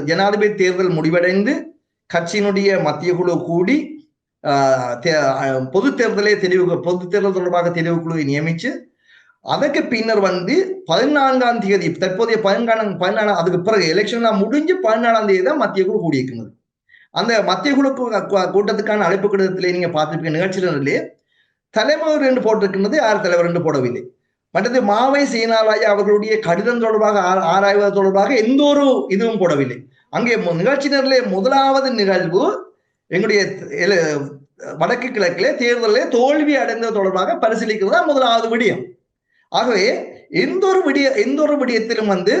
A: ஜனாதிபதி தேர்தல் முடிவடைந்து கட்சியினுடைய மத்திய குழு கூடி பொது தேர்தல் தொடர்பாக தெரிவு குழுவை நியமிச்சு அதற்கு பின்னர் வந்து 14ஆம் தேதி தற்போதைய 14 அதுக்கு பிறகு எலெக்ஷன் முடிஞ்சு 14ஆம் தேதி தான் மத்திய குழு கூடியிருக்கிறது. அந்த மத்திய குழு கூட்டத்துக்கான அழைப்பு கடிதத்திலே நீங்க பார்த்துருப்பீங்க நிகழ்ச்சியிலே தலைவர் என்று போட்டிருக்கிறது, யார் தலைவர் என்று போடவில்லை. மற்றது மாவை சீனாராயா அவர்களுடைய கடிதம் தொடர்பாக ஆராய்வது தொடர்பாக எந்த ஒரு இதுவும் போடவில்லை. அங்கே நிகழ்ச்சியினரிலே முதலாவது நிகழ்வு எங்களுடைய வடக்கு கிழக்கிலே தேர்தலிலே தோல்வி அடைந்தது தொடர்பாக பரிசீலிக்கிறதா முதலாவது விடயம். ஆகவே எந்த ஒரு விடயத்திலும் வந்து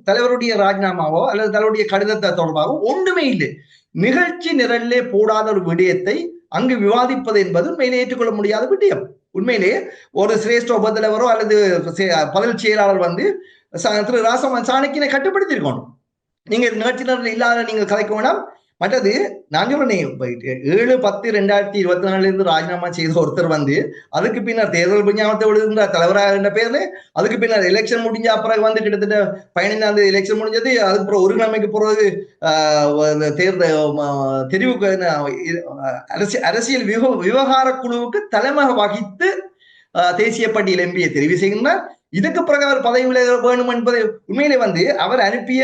A: தலைவருடைய ராஜினாமாவோ அல்லது தலைவருடைய கடிதத்தை தொடர்பாகவோ ஒன்றுமே இல்லை. நிகழ்ச்சி நிரலிலே போடாத ஒரு விடயத்தை அங்கு விவாதிப்பது என்பது உண்மையிலே ஏற்றுக்கொள்ள முடியாத விடயம். உண்மையிலே ஒரு சிரேஷ்ட உப தலைவரோ அல்லது பதில் செயலாளர் வந்து திரு ராசமன் சாணக்கியனை கட்டுப்படுத்தியிருக்கணும். நீங்க நிகழ்ச்சி நிரல் இல்லாத நீங்கள் கதைக்க வேண்டாம். மற்றது நான் சொல்றேன், 7/10/2024 இருந்து ராஜினாமா செய்த ஒருத்தர் வந்து அதுக்கு பின்னர் தேர்தல் பஞ்சாயத்தை விழுகின்ற தலைவராக என்ற பேர்ல அதுக்கு பின்னர் எலெக்ஷன் முடிஞ்ச அப்புறம் வந்து கிட்டத்தட்ட 15ஆம் தேதி எலெக்ஷன் முடிஞ்சது. அதுக்கு பிறகு ஒரு கிழமைக்கு பிறகு தேர்தல் தெரிவுக்கு அரசியல் விவகார குழுவுக்கு தலைமை வகித்து தேசிய பட்டியல் எம்பியை தெரிவு செய்கின்றார். இதுக்கு பிறகு அவர் பதவி விலக வேணும் என்பது உண்மையிலே வந்து அவர் அனுப்பிய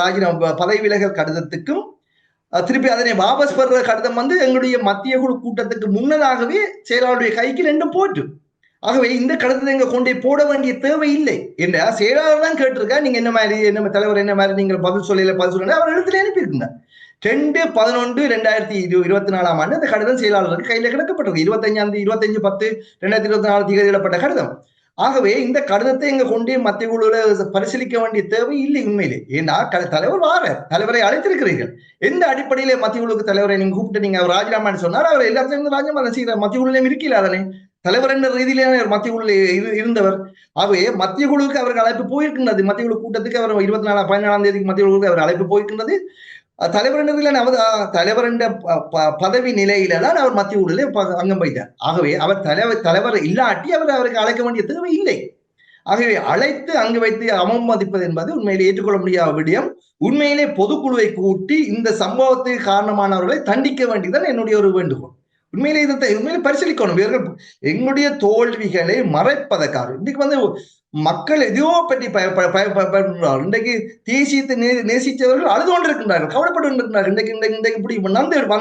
A: ராஜினாமா பதவி விலகல் கடிதத்துக்கும் திருப்பி அதனை வாபஸ் பெற கடிதம் வந்து எங்களுடைய மத்திய குழு கூட்டத்துக்கு முன்னதாகவே செயலாளருடைய கைக்கு ரெண்டும் போட்டு. ஆகவே இந்த கடிதத்தை எங்க கொண்டே போட வேண்டிய தேவை இல்லை என்ற செயலாளர் தான் கேட்டிருக்கா. நீங்க என்ன மாதிரி என்ன தலைவர் என்ன மாதிரி நீங்கள் பதில் சொல்ல அவர் எழுத்துல அனுப்பியிருக்குங்க. 2/11/2024 அந்த கடிதம் செயலாளருக்கு கையில கிடக்கப்பட்டது. 25/10/2024 தேதியிடப்பட்ட கடிதம். ஆகவே இந்த கடிதத்தை எங்க கொண்டே மத்திய குழுல பரிசீலிக்க வேண்டிய தேவை இல்லை உண்மையிலே. ஏன்னா தலைவர் தலைவரை அழைத்திருக்கிறீர்கள். எந்த அடிப்படையில மத்திய குழுக்கு தலைவரை நீங்க கூப்பிட்டு நீங்க அவர் ராஜினாமான்னு சொன்னார். அவர் எல்லாத்தையும் ராஜினாமா செய்யற மத்திய குழுலையும் இருக்கல. அதனை தலைவர் என்ற ரீதியிலே மத்திய குழுல இருந்தவர். ஆகவே மத்திய குழுவுக்கு அவருக்கு அழைப்பு போயிருக்கின்றது. மத்திய குழு கூட்டத்துக்கு அவர் 14ஆம் தேதிக்கு மத்திய குழுவுக்கு அவர் அழைப்பு போயிருக்கின்றது. தலைவர் என்ற பதவி நிலையில தான் அவர் மத்திய குழுவிலே அங்கம் வைத்தார். ஆகவே அவர் தலைவர் இல்லாட்டி அவருக்கு அழைக்க வேண்டிய தேவை இல்லை. ஆகவே அழைத்து அங்கு வைத்து அவமதிப்பது என்பது உண்மையிலே ஏற்றுக்கொள்ள முடியாத விடயம். உண்மையிலே பொதுக்குழுவை கூட்டி இந்த சம்பவத்துக்கு காரணமானவர்களை தண்டிக்க வேண்டியதுதான் என்னுடைய ஒரு வேண்டுகோள். உண்மையிலே உண்மையிலே பரிசீலிக்கணும். இவர்கள் எங்களுடைய தோல்விகளை மறைப்பதற்காக இன்னைக்கு வந்து மக்கள் எதையோ பற்றி பயப்படுகிறார்கள். இன்றைக்கு தேசியத்தை நேசித்தவர்கள் அழுது கொண்டிருக்கின்றார்கள், கவலைப்பட்டு கொண்டிருக்கிறார்கள். இன்றைக்கு இப்படி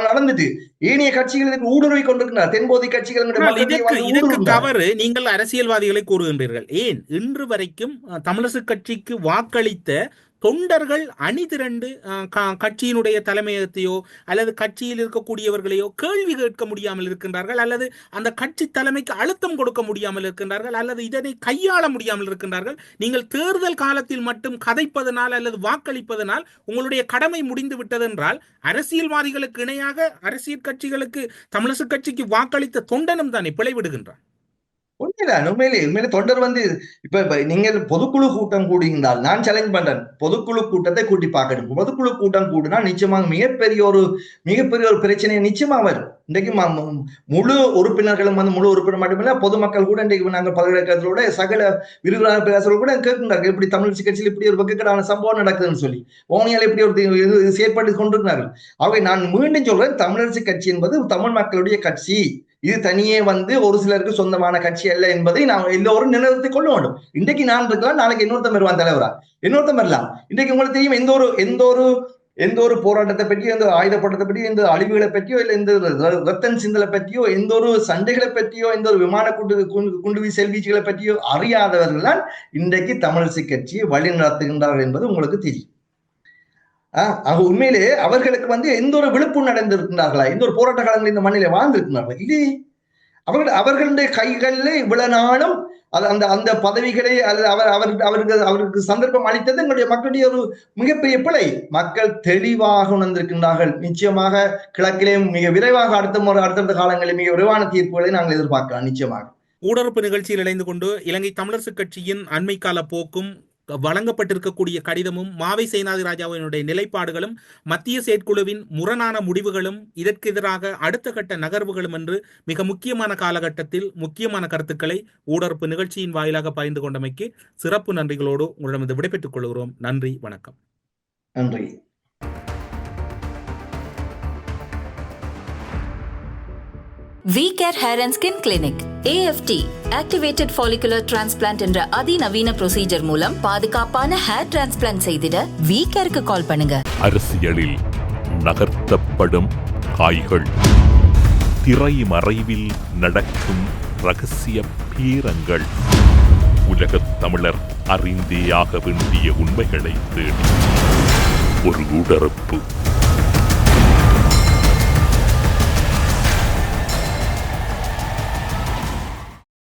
A: நடந்துட்டு ஏனைய கட்சிகளுக்கு ஊடுருவி கொண்டிருக்கிறார். தென்போதை கட்சிகள்
D: தவறு. நீங்கள் அரசியல்வாதிகளை கூறுகின்றீர்கள். ஏன் இன்று வரைக்கும் தமிழரசு கட்சிக்கு வாக்களித்த தொண்டர்கள் அணிதிரண்டு கட்சியினுடைய தலைமையகத்தையோ அல்லது கட்சியில் இருக்கக்கூடியவர்களையோ கேள்வி கேட்க முடியாமல் இருக்கின்றார்கள், அல்லது அந்த கட்சி தலைமைக்கு அழுத்தம் கொடுக்க முடியாமல் இருக்கின்றார்கள், அல்லது இதனை கையாள முடியாமல் இருக்கின்றார்கள். நீங்கள் தேர்தல் காலத்தில் மட்டும் கதைப்பதனால் அல்லது வாக்களிப்பதனால் உங்களுடைய கடமை முடிந்து விட்டது என்றால் அரசியல்வாதிகளுக்கு இணையாக அரசியல் கட்சிகளுக்கு தமிழரசு கட்சிக்கு வாக்களித்த தொண்டனும் தானே பிழைவிடுகின்றான்.
A: உண்மையிலே தொண்டர் வந்து இப்ப நீங்கள் பொதுக்குழு கூட்டம் கூடுகின்றால் நான் சேலஞ்ச் பண்றேன். பொதுக்குழு கூட்டத்தை கூட்டி பார்க்கணும். பொதுக்குழு கூட்டம் கூடுனா நிச்சயமாக மிகப்பெரிய ஒரு பிரச்சனை நிச்சயமா வரும். இன்றைக்கு முழு உறுப்பினர்களும் வந்து முழு உறுப்பினர் மட்டுமில்ல பொதுமக்கள் கூட இன்றைக்கு நாங்கள் பல்கலைக்கழகத்தோட சகல விரிவான பேசுறவர்கள் கூட கேட்கின்றார்கள், இப்படி தமிழ் கட்சியில் இப்படி ஒரு வகைக்கான சம்பவம் நடக்குதுன்னு சொல்லி ஓனியால் இப்படி ஒரு செயற்பட்டு கொண்டிருக்கிறார்கள். ஆகவே நான் மீண்டும் சொல்றேன், தமிழரசு கட்சி என்பது தமிழ் மக்களுடைய கட்சி. இது தனியே வந்து ஒரு சிலருக்கு சொந்தமான கட்சி அல்ல என்பதை நாம் எல்லோரும் நினைவுறுத்திக் கொள்ள வேண்டும். இன்றைக்கு நான் இருக்கலாம், நாளைக்கு இன்னொருத்தம் வருவான் தலைவரா, இன்னொருத்தம் வரலாம். இன்றைக்கு உங்களுக்கு தெரியும் எந்த ஒரு போராட்டத்தை பற்றியோ, எந்த ஆயுதப்பட்டத்தை பற்றியோ, எந்த அழிவுகளை பற்றியோ, இல்லை எந்த ரத்தன் சிந்தலை பற்றியோ, எந்த ஒரு சண்டைகளை பற்றியோ, எந்த ஒரு விமான குண்டுவி செல்வீச்சுகளை பற்றியோ அறியாதவர்கள் தான் இன்றைக்கு தமிழரசு கட்சியை வழி நடத்துகின்றார்கள் என்பது உங்களுக்கு தெரியும். உண்மையிலே அவர்களுக்கு வந்து எந்த ஒரு விழுப்புணர்வு நடந்திருக்கிறார்களா, எந்த ஒரு போராட்ட காலங்களில் இந்த மண்ணிலே வாழ்ந்திருக்கிறார்களா? இல்லையே. அவர்களுடைய கைகளில் இவ்வளவு நாளும் அந்த பதவிகளை அல்லது அவருக்கு சந்தர்ப்பம் அளித்தது எங்களுடைய மக்களுடைய ஒரு மிகப்பெரிய பிழை. மக்கள் தெளிவாக உணர்ந்திருக்கின்றார்கள். நிச்சயமாக கிழக்கிலேயும் மிக விரைவாக அடுத்த காலங்களில் மிக விரைவான தீர்ப்புகளை நாங்கள் எதிர்பார்க்கலாம். நிச்சயமாக
D: ஊடறுப்பு நிகழ்ச்சியில் இணைந்து கொண்டு இலங்கை தமிழரசு கட்சியின் அண்மை கால போக்கும் வழங்கப்பட்டிருக்கக்கூடிய கடிதமும் மாவை சேனாதி ராஜாவினுடைய நிலைப்பாடுகளும் மத்திய செயற்குழுவின் முரணான முடிவுகளும் இதற்கு எதிராக அடுத்த கட்ட நகர்வுகளும் என்று மிக முக்கியமான காலகட்டத்தில் முக்கியமான கருத்துக்களை ஊடறுப்பு நிகழ்ச்சியின் வாயிலாக பகிர்ந்து கொண்டமைக்கு சிறப்பு நன்றிகளோடு உங்களிடம் விடைபெற்றுக் கொள்கிறோம். நன்றி, வணக்கம்.
A: நன்றி.
B: V Care hair and skin clinic AFT activated follicular transplant என்ற அதிநவீன ப்ரொசீஜர் மூலம் பாதுகாப்பான ஹேர் டிரான்ஸ்பிளான்ட் செய்திட வி கேருக்கு கால் பண்ணுங்க.
C: அரசியலில் நகர்த்தப்படும் காய்கள், திரைமறைவில் நடக்கும் ரகசிய பீரங்கள், உலகத் தமிழர் அறிந்தேயாக வேண்டிய உண்மைகளை தேடி ஒரு உடறுப்பு.